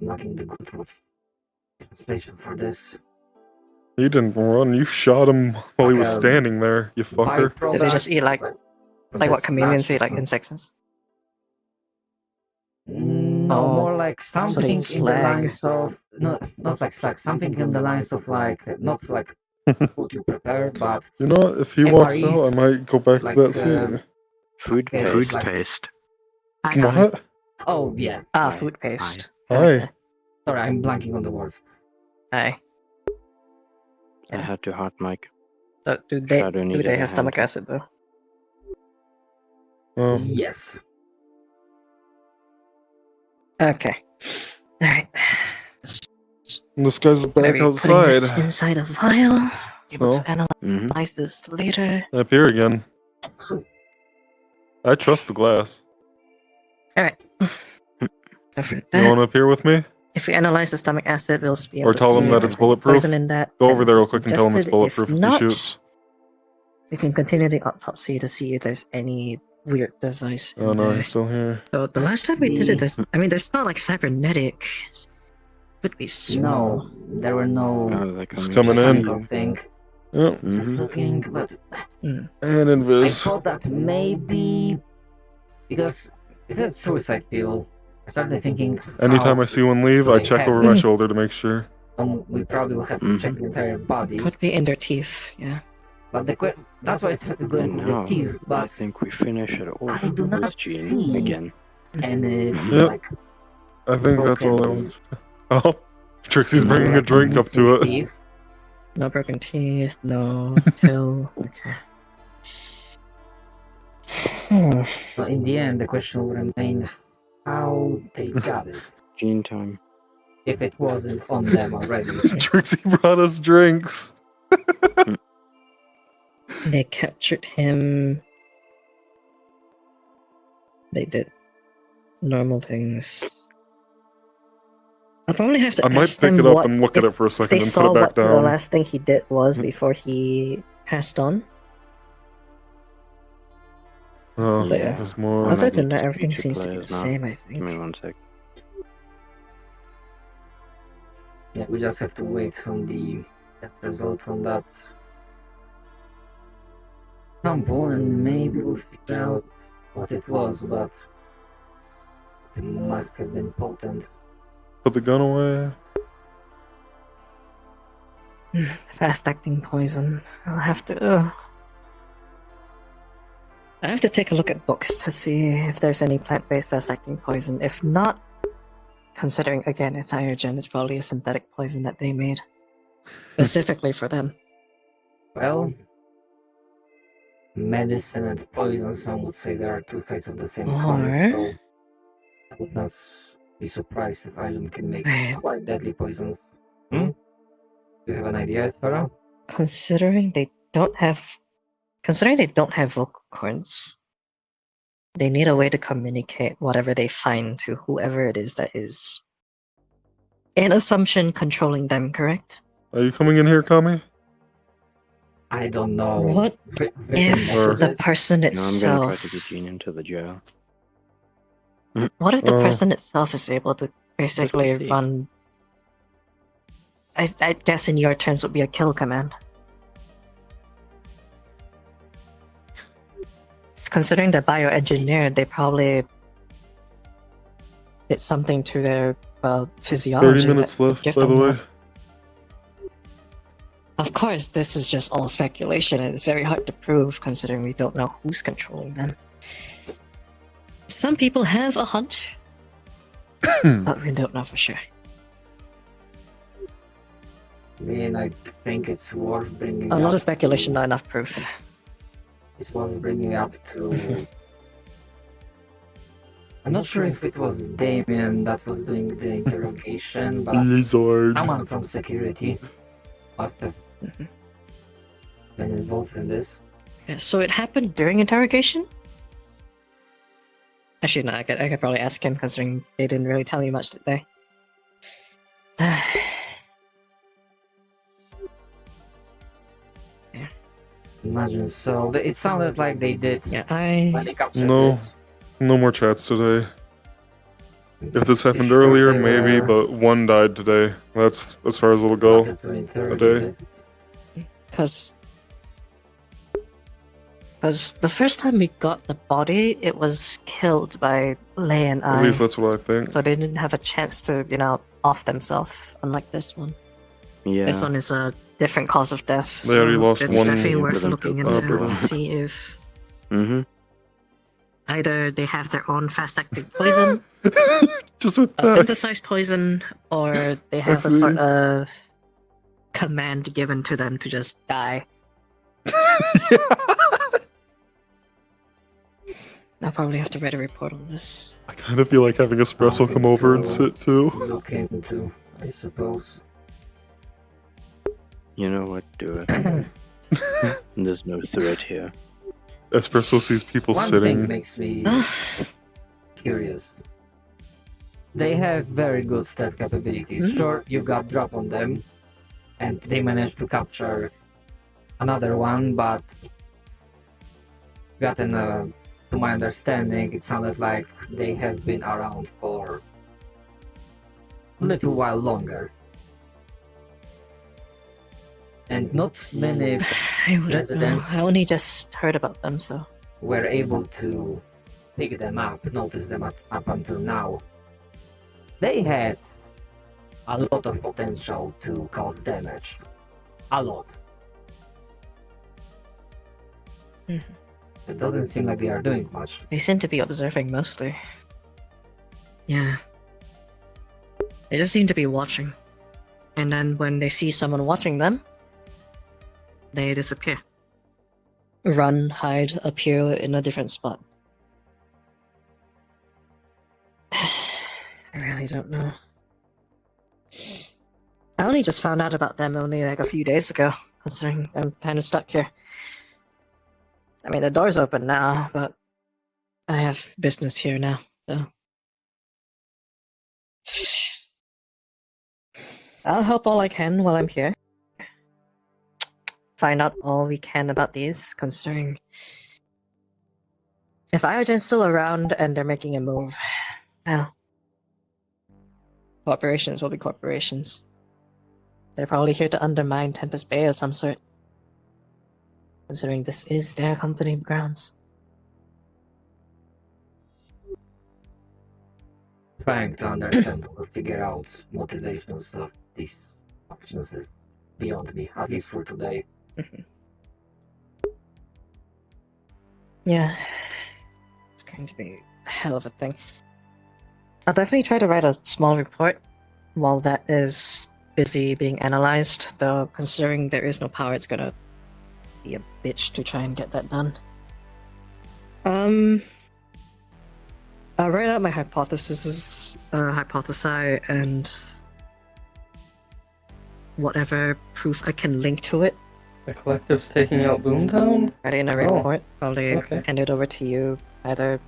looking the good translation for this. He didn't run. You shot him while he was Like, standing there, you fucker. Did they just eat like what processed chameleons snatch eat, like or insects? No, Oh, more like so they something in eat the slag. lines of not like slag, something in the lines of like not like food you prepare, but You know what? If he walks out, I MREs, might go back like, to that seat. Food Yeah, food it's like- paste. What? oh yeah. Food paste. Hi. Sorry, I'm blanking on the words. Aye. I had to hot mic. So do Shadow they needed a have hand. stomach acid though? Oh. Yes. Okay. Alright. This guy's back Maybe putting outside. this inside a vial. Able So, to analyze this later. up here again. I trust the glass. Alright. You want up here with me? If we analyze the stomach acid, we'll be able Or to tell see him that if it's there's bulletproof? poison in that. Go over and there real it's quick and tell him it's ingested. bulletproof if he not, shoots. we can continue the autopsy to see if there's any weird device. Oh in no, there. he's still here. So the last time we did it, there's not like cybernetic. Could be small. No, there were no Oh, they're He's coming coming in. mechanical thing. Yep. Just looking, but And I invis. thought that maybe because if it's suicide pill, I started thinking. Anytime how I see one leave, I they check have over it. my shoulder to make sure. We probably will have to check the entire body. Could be in their teeth, yeah. But that's why I started going And with now, the teeth. I But think we finish it off I do not with Gene see again. any Yep. like I think that's all I broken- was. Oh, Trixie's bringing a like drink up to missing it. teeth. No broken teeth, no pill. Okay. But in the end, the question will remain how they got it. Gene time. If it wasn't on them already. Trixie brought us drinks. They captured him. They did normal things. I'll probably have to I might ask pick them it up what and look at if it for a second they and saw put it back what the down. last thing he did was before he passed on. Oh, But yeah. there's more. Other than need that, to everything speak to seems to be the players now. same, I Give think. me 1 sec. Yeah, we just have to wait on the test result on that sample and maybe we'll figure out what it was, but it must have been potent. Put the gun away. Fast-acting poison. I'll have to. I have to take a look at books to see if there's any plant-based fast-acting poison. If not, considering again it's Iogen, it's probably a synthetic poison that they made specifically for them. Well, medicine and poison, some would say there are two sides of the same coin, Or- so I would not be surprised if Iron can make quite deadly poisons. Do you have an idea, Farah? Considering they don't have vocal cords, they need a way to communicate whatever they find to whoever it is that is, in assumption, controlling them. Correct? Are you coming in here, Kami? I don't know. What if Or- the person No, I'm gonna try itself? to get Gene into the jail. What if the Oh. person itself is able to basically see. run? I guess in your terms would be a kill command. Considering they're bioengineered, they probably did something to their physiology. 30 minutes that would left, give by the them way. that. Of course, this is just all speculation, and it's very hard to prove considering we don't know who's controlling them. Some people have a hunch, but we don't know for sure. And I think it's worth bringing A lot up of speculation, not enough proof. It's worth bringing up to. I'm not sure if it was Damien that was doing the interrogation, but Lizard. someone from security must have been involved in this. Yeah, so it happened during interrogation? Actually, no, I could probably ask him considering they didn't really tell me much, did they? Imagine so. It sounded like they did. Yeah, when they captured No, it. no more chats today. If this happened sure earlier, they maybe, were- but one died today. That's as far as it'll go wanted to interrogate today. it. Because the first time we got the body, it was killed by Lei and I. At least that's what I think. So they didn't have a chance to, off themselves, unlike this one. Yeah. This one is a different cause of death. They already so lost it's one definitely worth brother. looking Oh, into brother. to see if Mm-hmm. either they have their own fast-acting poison, Just with a that. synthesized poison, or they have a see. sort of command given to them to just die. I'll probably have to write a report on this. I kind of feel like having espresso come over and sit too. Look into, I suppose. You know what? Do it. There's no threat here. Espresso sees people One sitting. thing makes me curious. They have very good stealth capabilities. Sure, you got drop on them, and they managed to capture another one, but to my understanding, it sounded like they have been around for a little while longer. and not many I wouldn't know. residents I only just heard about them, so. were able to pick them up, notice them up until now. They had a lot of potential to cause damage. A lot. It doesn't seem like they are doing much. They seem to be observing mostly. Yeah. They just seem to be watching. And then when they see someone watching them, they disappear. Run, hide, appear in a different spot. I really don't know. I only just found out about them only like a few days ago, considering I'm kind of stuck here. I mean, the door's open now, but I have business here now, so. I'll help all I can while I'm here. Find out all we can about these, considering if Iogen's still around and they're making a move, well, corporations will be corporations. They're probably here to undermine Tempest Bay of some sort, considering this is their company grounds. Trying to understand or figure out motivations of these actions is beyond me, at least for today. Yeah, it's going to be a hell of a thing. I'll definitely try to write a small report while that is busy being analyzed, though considering there is no power, it's gonna be a bitch to try and get that done. I'll write out my hypotheses, hypothesize, and whatever proof I can link to it. The collective's taking out Boomtown? Write it in a report, probably hand it over to you either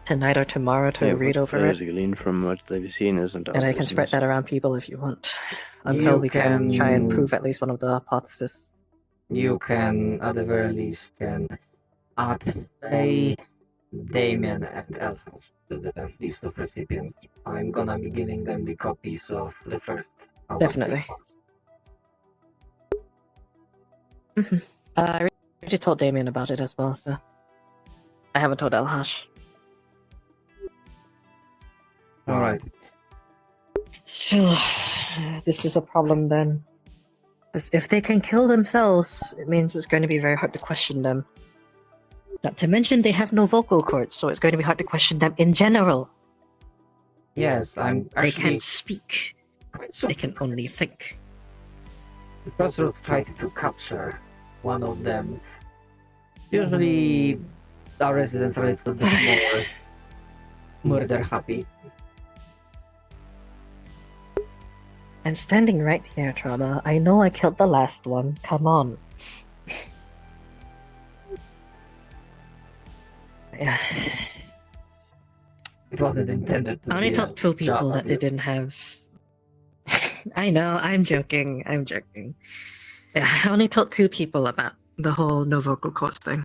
tonight or tomorrow to read over it. Glean from what they've seen isn't. And I can spread that around people if you want, until we can try and prove at least one of the hypotheses. You can, at the very least, can add Damien and Elfhouse to the list of recipients. I'm gonna be giving them the copies of the first. Definitely. I already told Damien about it as well, so I haven't told Elhash. Alright. So, this is a problem then. Because if they can kill themselves, it means it's going to be very hard to question them. Not to mention they have no vocal cords, so it's going to be hard to question them in general. Yes, I'm They actually... can't speak. They can only think. The Crossroads tried to capture one of them. Usually, our residents are a little bit more murder happy. I'm standing right here, Trauma. I know I killed the last one. Come on. Yeah. It wasn't intended to I only be talked to people job, that they didn't have. I know, I'm joking. Yeah, I only told 2 people about the whole no vocal cords thing.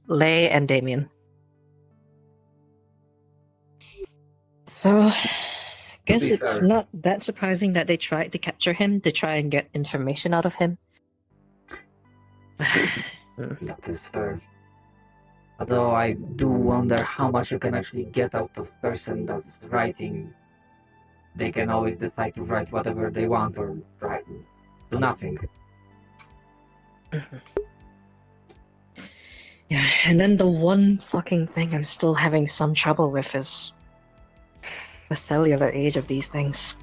Lay and Damien. So, guess it's not that surprising that they tried to capture him to try and get information out of him. That is fair. Although I do wonder how much you can actually get out of a person that's writing. They can always decide to write whatever they want or write do nothing. Yeah, and then the one fucking thing I'm still having some trouble with is the cellular age of these things.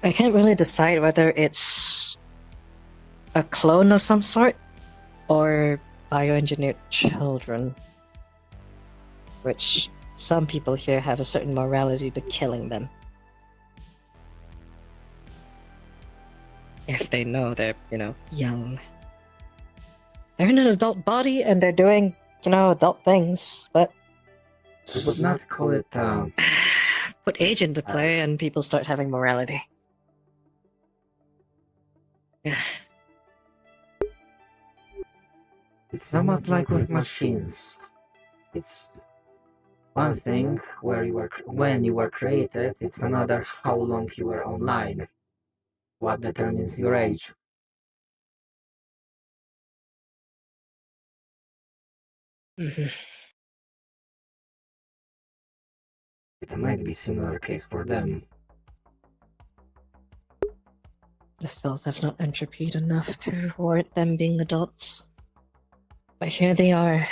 I can't really decide whether it's a clone of some sort or bioengineered children, which some people here have a certain morality to killing them. If they know they're, young. They're in an adult body and they're doing, adult things, but... I would not call it, Put age into play and people start having morality. Yeah. It's somewhat like with machines. It's one thing when you were created, it's another how long you were online. What determines your age? Mhm. It might be similar case for them. The cells have not entropied enough to warrant them being adults. But here they are.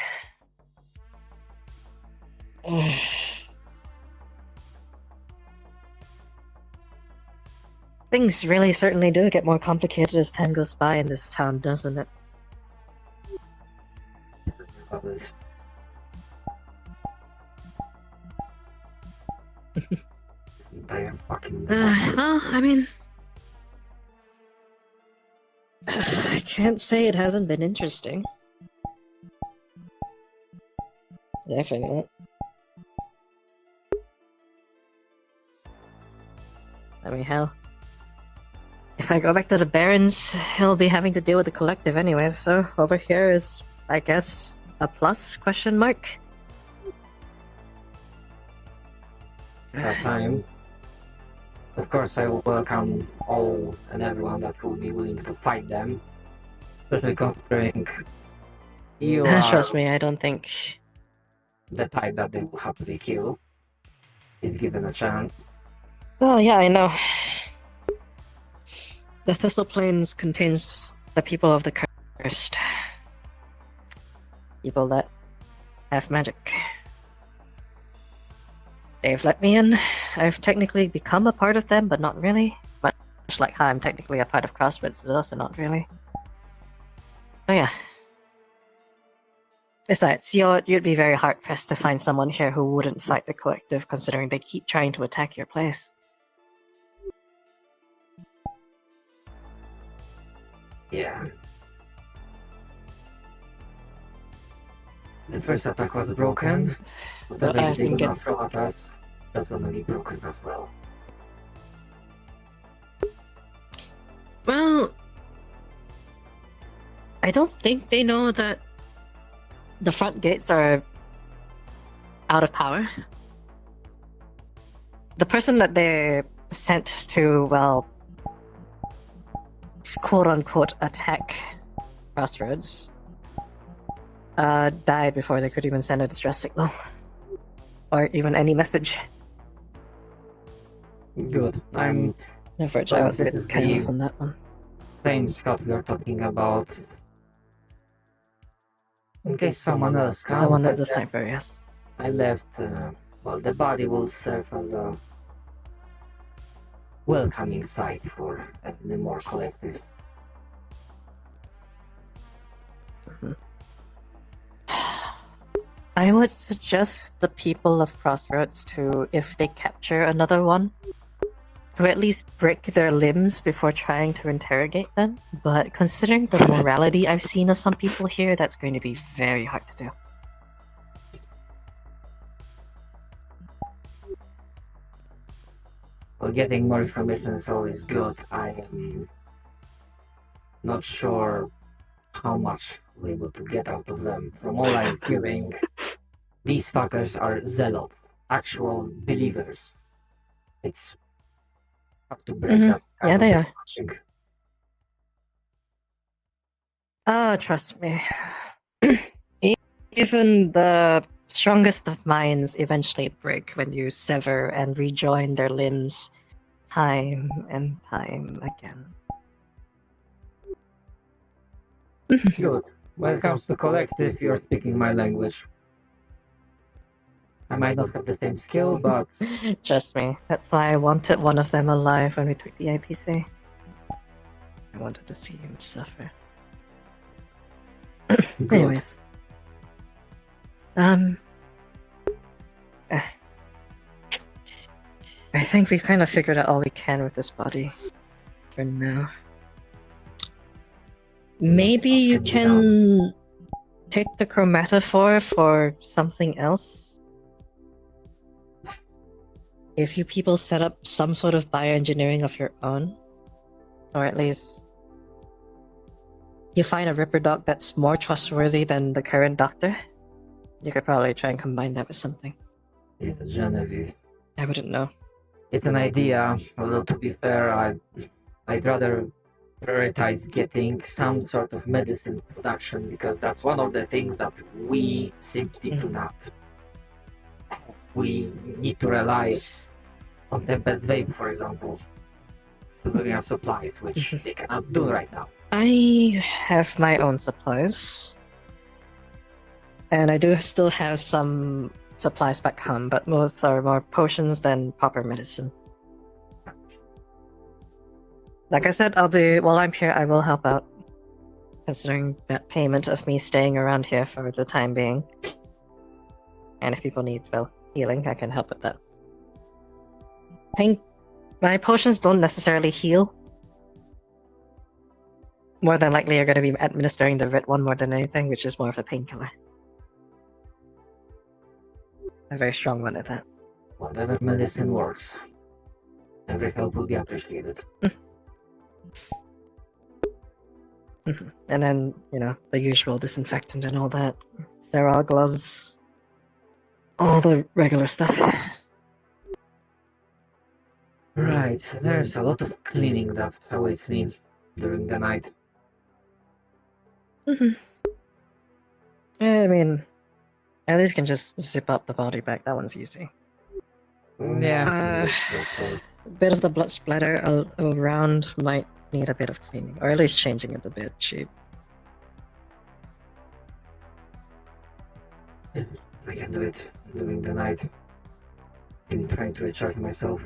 Things really certainly do get more complicated as time goes by in this town, doesn't it? Entire fucking. Well, I mean, I can't say it hasn't been interesting. Definitely. I mean, hell. If I go back to the Barrens, he'll be having to deal with the collective anyways, so over here is, I guess, a plus, question mark? That time. Of course, I will welcome all and everyone that will be willing to fight them. Especially considering you are Trust me, I don't think... the type that they will happily kill if given a chance. Oh yeah, I know. The Thistle Plains contains the people of the cursed. People that have magic. They've let me in. I've technically become a part of them, but not really. Much like how I'm technically a part of Crossroads, but also not really. So yeah. Besides, you'd be very hard-pressed to find someone here who wouldn't fight the collective, considering they keep trying to attack your place. Yeah. The first attack was broken. Whatever I've they're been gonna throw at us, that's gonna be broken as well. Well, I don't think they know that the front gates are out of power. The person that they sent to, well, quote-unquote attack Crossroads died before they could even send a distress signal. Or even any message. Good. I'm... Unfortunately, I was a bit careless on that one. Same Scott we are talking about. In case someone else comes, The one with the sniper, yes. I left, well, the body will serve as a welcoming site for the more collective. I would suggest the people of Crossroads to, if they capture another one, to at least break their limbs before trying to interrogate them. But considering the morality I've seen of some people here, that's going to be very hard to do. Well, getting more information is always good. I am not sure how much we're able to get out of them. From all I'm hearing, these fuckers are zealots, actual believers. It's hard to break that. Yeah, they are. Watching. Trust me. Even the strongest of minds eventually break when you sever and rejoin their limbs time and time again. Good. When it comes to collective, you're speaking my language. I might not have the same skill, but... Trust me, that's why I wanted one of them alive when we took the IPC. I wanted to see him suffer. Anyways. I think we've kind of figured out all we can with this body. For now. Maybe you can take the chromatophore for something else? If you people set up some sort of bioengineering of your own, or at least you find a Ripper dog that's more trustworthy than the current doctor, you could probably try and combine that with something. Yeah, Genevieve. I wouldn't know. It's an idea, although to be fair, I'd rather prioritize getting some sort of medicine production because that's one of the things that we simply do not. We need to rely on Tempest Vape, for example, to bring us supplies, which they cannot do right now. I have my own supplies. And I do still have some supplies back home, but most are more potions than proper medicine. Like I said, while I'm here, I will help out. Considering that payment of me staying around here for the time being. And if people need, healing, I can help with that. My potions don't necessarily heal. More than likely, you're going to be administering the red one more than anything, which is more of a painkiller. A very strong one at that. Whatever medicine works, every help will be appreciated. And then, the usual disinfectant and all that. Sterile gloves. All the regular stuff. Right, there's a lot of cleaning that awaits me during the night. I mean, at least you can just zip up the body bag. That one's easy. Yeah. A bit of the blood splatter around might need a bit of cleaning, or at least changing it a bit. Cheap. I can do it during the night. Even trying to recharge myself.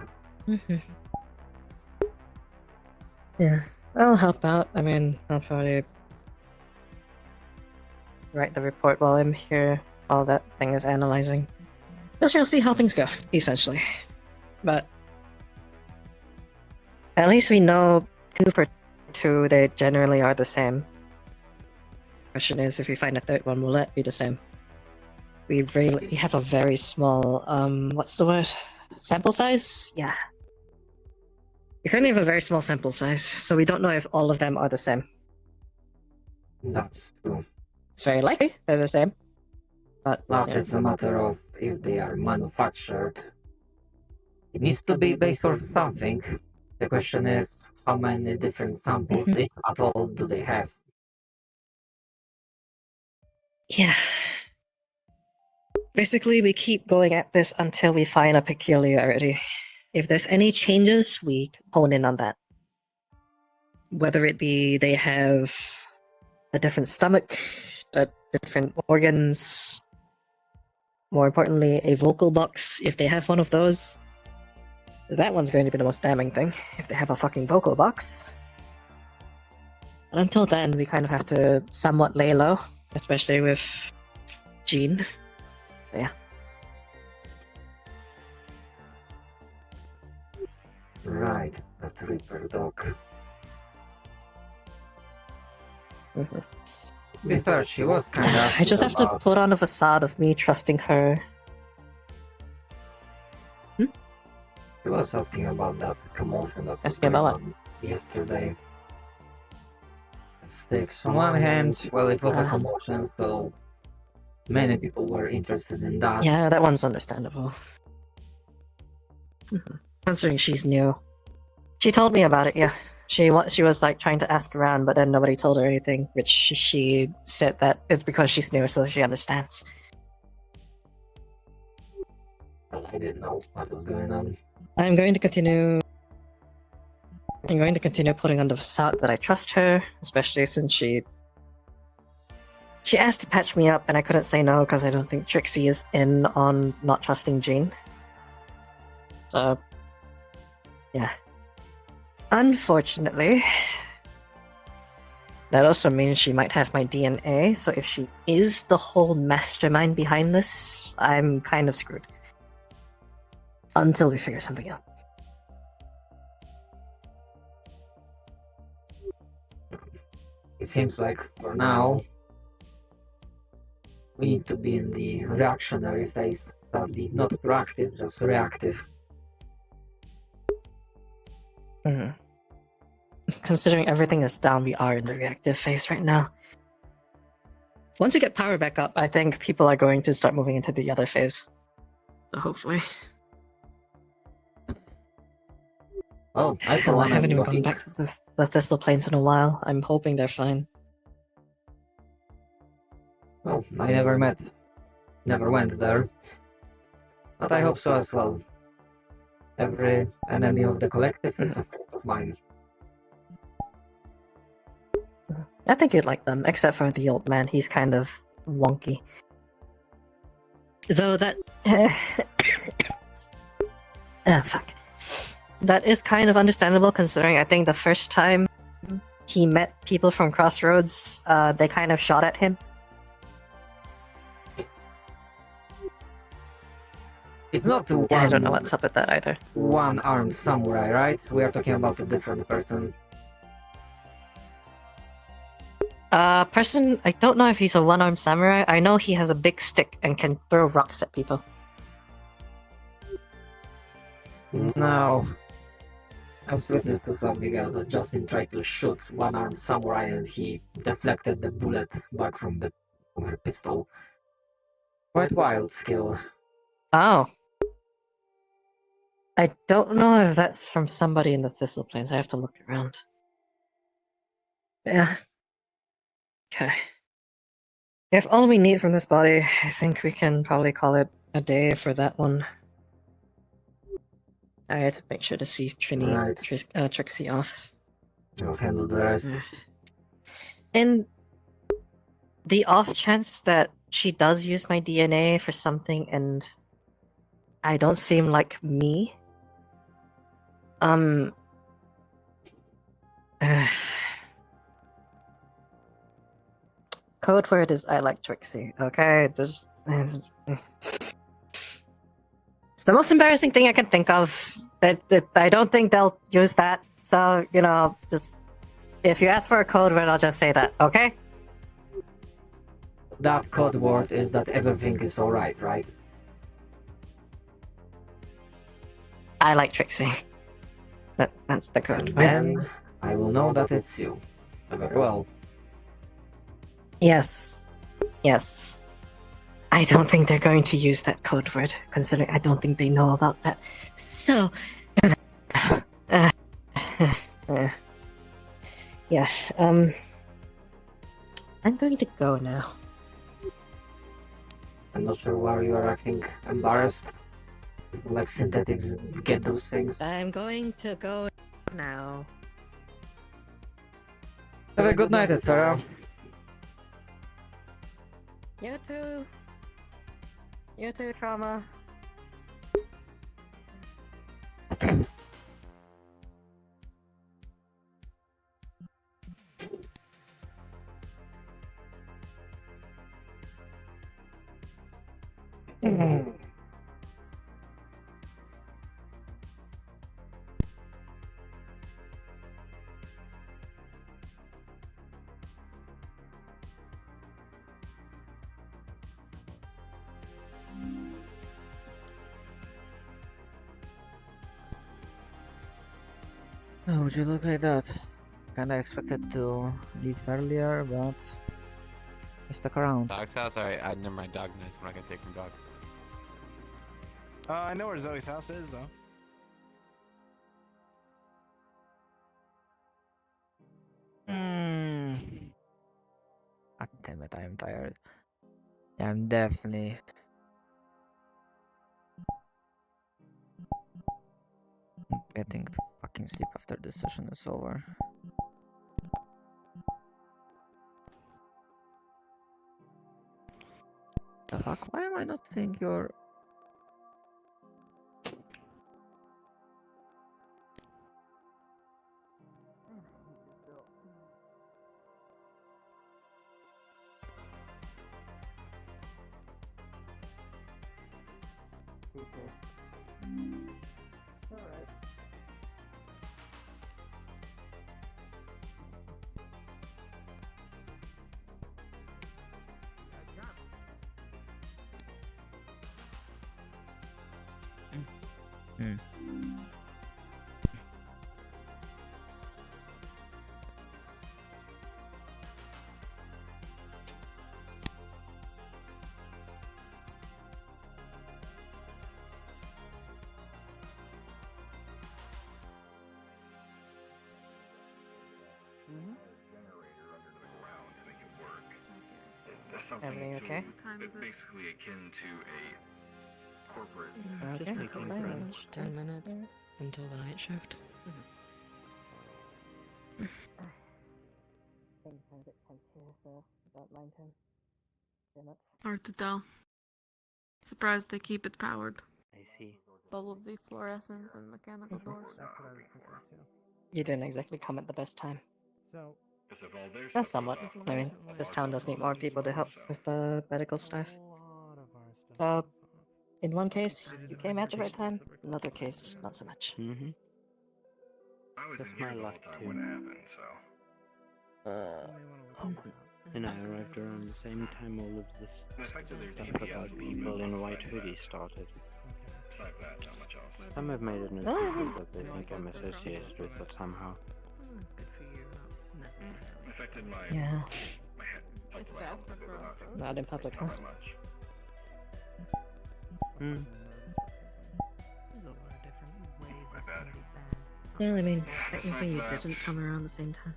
Yeah, I'll help out. I mean, I'll probably write the report while I'm here. All that thing is analyzing. Just we'll see how things go, essentially. But at least we know 2 for 2, they generally are the same. Question is, if we find a third one, will that be the same? We have a very small, what's the word? Sample size? Yeah. We currently have a very small sample size, so we don't know if all of them are the same. That's true. It's very likely they're the same. But plus, it's a matter of if they are manufactured. It needs to be based on something. The question is, how many different samples, if at all, do they have? Yeah. Basically, we keep going at this until we find a peculiarity. If there's any changes, we hone in on that. Whether it be they have a different stomach, different organs, more importantly, a vocal box, if they have one of those. That one's going to be the most damning thing, if they have a fucking vocal box. But until then, we kind of have to somewhat lay low, especially with Jean. Yeah. Right, that Reaper dog. To be fair, she was kind of. I just have to put on a facade of me trusting her. She was asking about that commotion that was Asking going about on yesterday. Sticks. On one hand, well, it was a commotion, so many people were interested in that. Yeah, that one's understandable. Considering she's new. She told me about it, yeah. She was like trying to ask around, but then nobody told her anything, which she said that it's because she's new, so she understands. Well, I didn't know what was going on. I'm going to continue putting on the facade that I trust her, especially since she asked to patch me up and I couldn't say no because I don't think Trixie is in on not trusting Jean. So, yeah. Unfortunately, that also means she might have my DNA, so if she is the whole mastermind behind this, I'm kind of screwed. Until we figure something out. It seems like, for now, we need to be in the reactionary phase, sadly. Not proactive, just reactive. Considering everything is down, we are in the reactive phase right now. Once we get power back up, I think people are going to start moving into the other phase. So hopefully. Oh, I for Hell, I one haven't am even gone looking. back to the Thistle Plains in a while. I'm hoping they're fine. Well, I never went there. But I hope so as well. Every enemy of the collective is a friend of mine. I think you'd like them, except for the old man. He's kind of wonky. Though that... fuck. That is kind of understandable, considering I think the first time he met people from Crossroads, they kind of shot at him. It's not one... Yeah, I don't know what's up with that either. One-armed samurai, right? We are talking about a different person. Person, I don't know if he's a one-armed samurai. I know he has a big stick and can throw rocks at people. No. I was witness to something else that Justin tried to shoot one-armed samurai and he deflected the bullet back from her pistol. Quite wild skill. Oh. I don't know if that's from somebody in the Thistle Plains. I have to look around. Yeah. Okay. If all we need from this body, I think we can probably call it a day for that one. I had to make sure to see Trixie off. I'll handle the rest. And the off chance that she does use my DNA for something and I don't seem like me. Code word is I like Trixie, okay? It's the most embarrassing thing I can think of. I don't think they'll use that. So, you know, just if you ask for a code word, I'll just say that, okay? That code word is that everything is alright, right? I like Trixie. That's the code. And I will know that it's you. Very well. Yes. Yes. I don't think they're going to use that code word, considering I don't think they know about that. So... yeah, I'm going to go now. I'm not sure why you are acting embarrassed. Like synthetics get those things. I'm going to go now. Have a good night, Esfera. You too. You too, Trauma. Oh, would you look like that? Kinda expected to leave earlier, but I stuck around. Dog's house? Alright, never mind. Dog's nice. I'm not gonna take from dog. I know where Zoe's house is, though. God damn it, I am tired. I'm definitely... getting to fucking sleep after this session is over. The fuck? Why am I not seeing your... something Everything to, okay? it's basically akin to a corporate. Okay, Just fine. range, 10 minutes until the night shift. Sometimes it comes here, so don't mind him too much. Hard to tell. Surprised they keep it powered. I see. All of the fluorescents and mechanical doors. You didn't exactly come at the best time. So, That's somewhat. I mean, this town does need more people to help with the medical stuff. So, in one case, you came at the right time. Another case, not so much. Mm-hmm. I was That's in my here the luck whole time too. when it happened, so. And I arrived around the same time all of this The fact that there's stuff GPS about is people even in white besides hoodies started. Besides that, not much else. Some have made it noticeable that they think I'm associated with it somehow. That's good for you, not necessarily. Affected my Yeah. my head. Like my health a bit, but Not in public, huh? not that much. Hmm. There's a lot of different ways My that's bad. gonna be bad. Well, I mean, Besides technically you that- didn't come around the same time.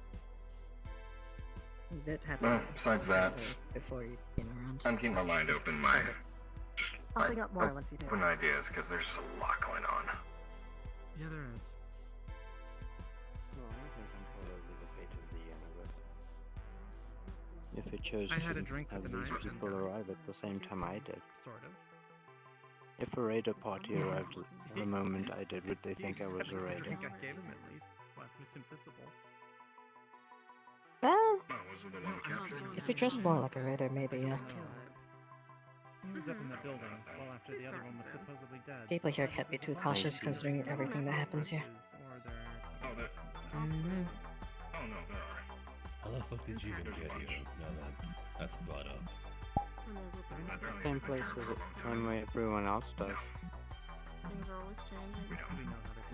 That happened. Besides that, Before you came around. I'm keeping my mind open. Just I'll bring up more once you do. open ideas because there's just a lot going on. yeah, there is. Well, I think I'm part of the fate of the universe. If it chose I had a to drink have with an these Irish people guy. arrive at the same time I did. Sort of. If a raider party arrived at the moment I did, would they think I was a I raider? think I gave him at least. Well, it was invisible. Well, Oh, was it the one we captured? if you dress more like a raider, maybe, yeah. He was up in the building well after the other one was supposedly dead. People here can't be too cautious considering everything that happens here. Or they're... Oh, there. Mm-hmm. Oh no, there are. How the fuck did you even get here? Now that that's brought up. Same place as it came where everyone else does. Things are always changing.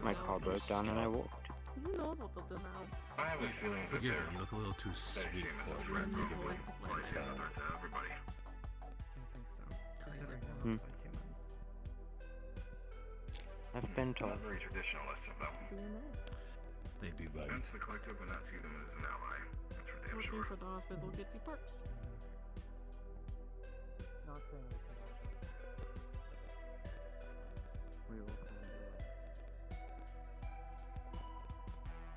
My car broke down and I walked. Who knows what they'll do now? I have a feeling that Forgive they're me, you look a little too that sweet Jame for is a a threat red probably. like Like that. to everybody. Hmm. I've been told. Not very traditionalist of them. They'd be right. Hence the collective would not see them as an ally. That's for damn Working sure. for the hospital gets you perks. Not saying we can.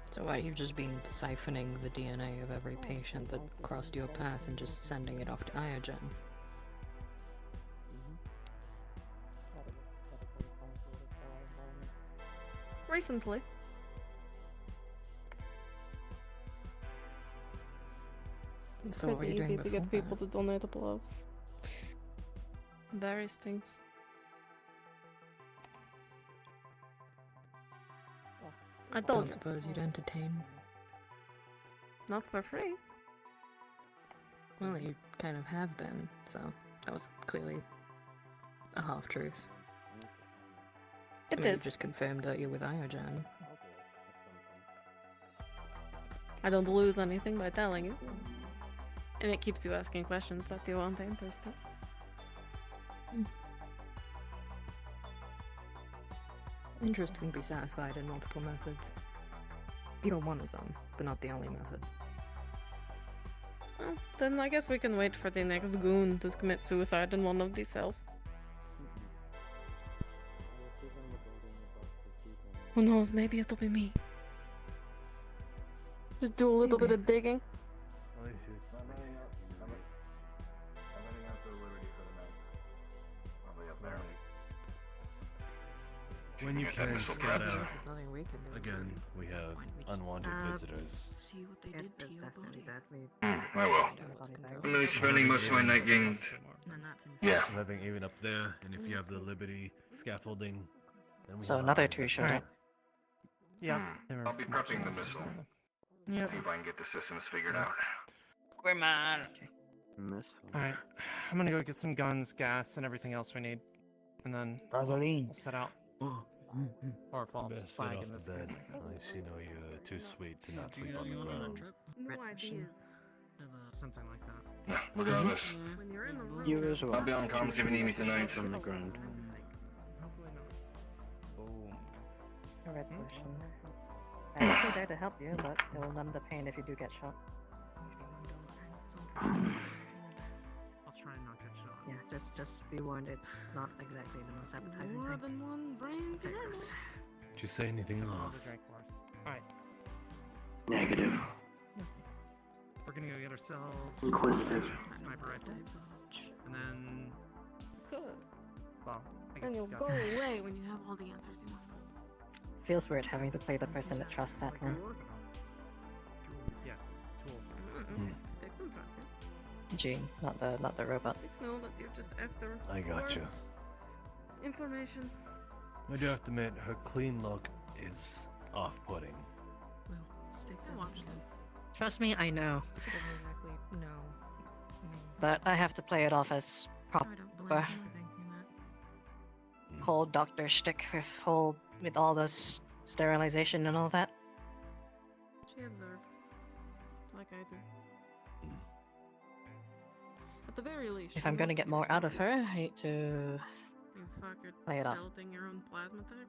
So why you've just been siphoning the DNA of every patient that crossed your path and just sending it off to Iogen? Recently. It's So what were pretty you doing easy to before get people that? to donate blood. Various things. I Don't told you. suppose you'd entertain. Not for free. Well, you kind of have been, so that was clearly a half-truth. It I mean, is. You just confirmed that you're with Iogen. I don't lose anything by telling you. And it keeps you asking questions that you aren't interested. Interest can be satisfied in multiple methods. You're one of them, but not the only method. Well, then I guess we can wait for the next goon to commit suicide in one of these cells. Who knows, maybe it'll be me. Just do a little bit of digging. I'm heading out to Liberty for the night. Probably up there. When you Get that can missile scout prepped. out, There's nothing we can do. again, we have unwanted visitors. See what they did to your body. I will. I'm gonna be spending most of my night getting. Yeah. Living even up there, and if you have the Liberty scaffolding, then we So have another our- two showed up. Yeah. they were I'll be much prepping the less missile. normal. See if I can get the systems figured out. Alright, I'm gonna go get some guns, gas, and everything else we need. And then we'll set out. Or fall Best get flag off in the this bed. case. At least you know you're too sweet to not sleep on the ground. No ideas. Something like that. Yeah, regardless. When you're in the room. You as well. I'll be on comms if you need me tonight. On the ground. A red question. I will be there to help you, but it will numb the pain if you do get shot. be warned, it's not exactly the most appetizing More thing. than one brain together. Did you say anything else? Alright. Negative. We're gonna go get ourselves Inquisitive. sniper rifle. And then Good. well, I guess And you'll we go got away when you have all the answers you want. Feels weird having to play the person that trusts that one. Yeah, tools. Sticks and trust you. Gene, not the robot. Sticks know that you're just after I gotcha. words, information. I do have to admit, her clean look is off-putting. Well, Sticks I is watched it. Trust me, I know. Doesn't exactly no. I mean, But I have to play it off as I don't blame proper. you for thinking that. Whole doctor shtick with all this sterilization and all that. She observed. Like I do. At the very least, If she I'm gonna wants get you more to out of know her, I hate to You fucker play it off. developing your own plasma type.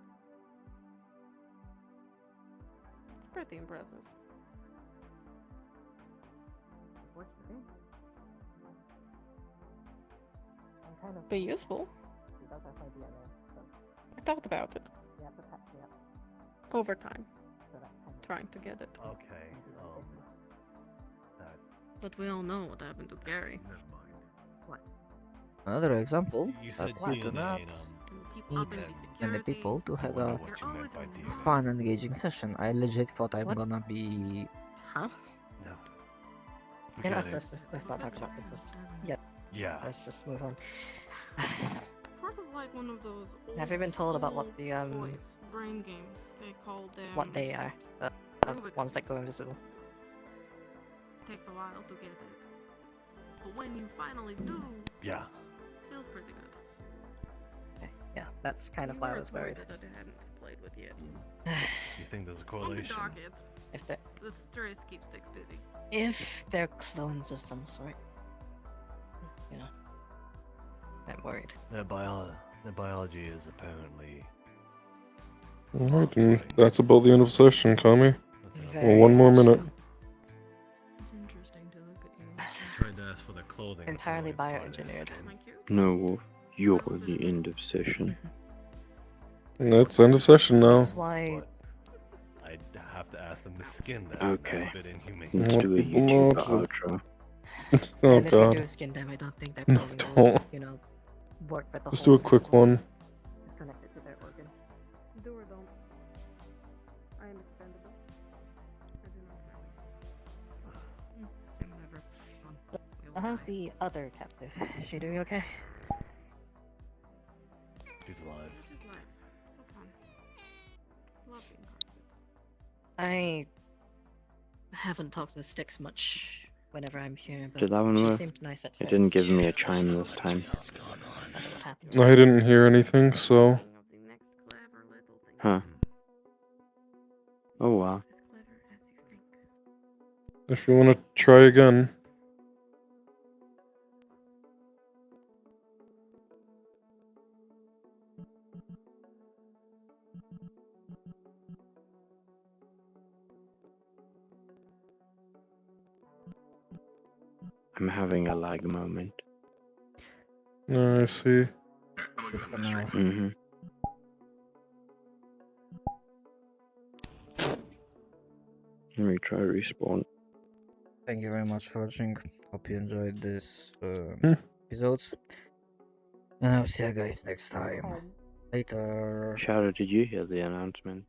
It's pretty impressive. Be useful. I thought about it. Over time. Trying to get it. Okay. But we all know what happened to Gary. Another example You that said you do DNA, not Keep need upping the many security. people to have I a wonder what you meant by DNA. fun, engaging session. I legit thought I'm What? gonna be. Huh? No. Yeah, Forget it. let's not talk about this. Yep. Yeah. Let's just move on. Sort of like one of those old Have you been told about what school the boys brain games. They call them what they are? The Rubik's ones that go invisible. Takes a while to get it. But when you finally do, Yeah. feels pretty good. Okay, yeah, that's kind of You why I were was worried. that I hadn't played with yet. You think there's a On the correlation? docket, If they're the stress keeps Sticks busy. if they're clones of some sort, you know, I'm worried. Their biology is apparently. Alright, and that's about the end of the session, Kami. Well, Very one more much minute. It's interesting to look at you. Trying to ask for the clothing. Entirely apparently it's part of their bioengineered. skin. Thank you. No, you're the end of session. That's end of session now. That's why. I'd have to ask them to skin them. Okay. That's a bit inhumane. Let's do a YouTube outro. Oh And if you god. do skin them, I don't think that No, clothing will, don't. you know, work with the Let's do a whole quick one. connected to their organ. Do or don't. I am expendable. I do not care. Whatever. How's the other captive? Is she doing okay? She's alive. This is life. So fun. Love being carpet. I haven't talked with Styx much whenever I'm here, but Did that one she work? seemed nice at It first. didn't give me a chime this time. I don't know what happened. I didn't hear anything, so. Of the next clever little thing. Huh. Oh wow. As clever as you think. If you want to try again. I'm having a lag moment. I see. Just for now. Mm-hmm. Let me try respawn. Thank you very much for watching. Hope you enjoyed this episodes. And I'll see you guys next time. Later. Shadow, did you hear the announcement?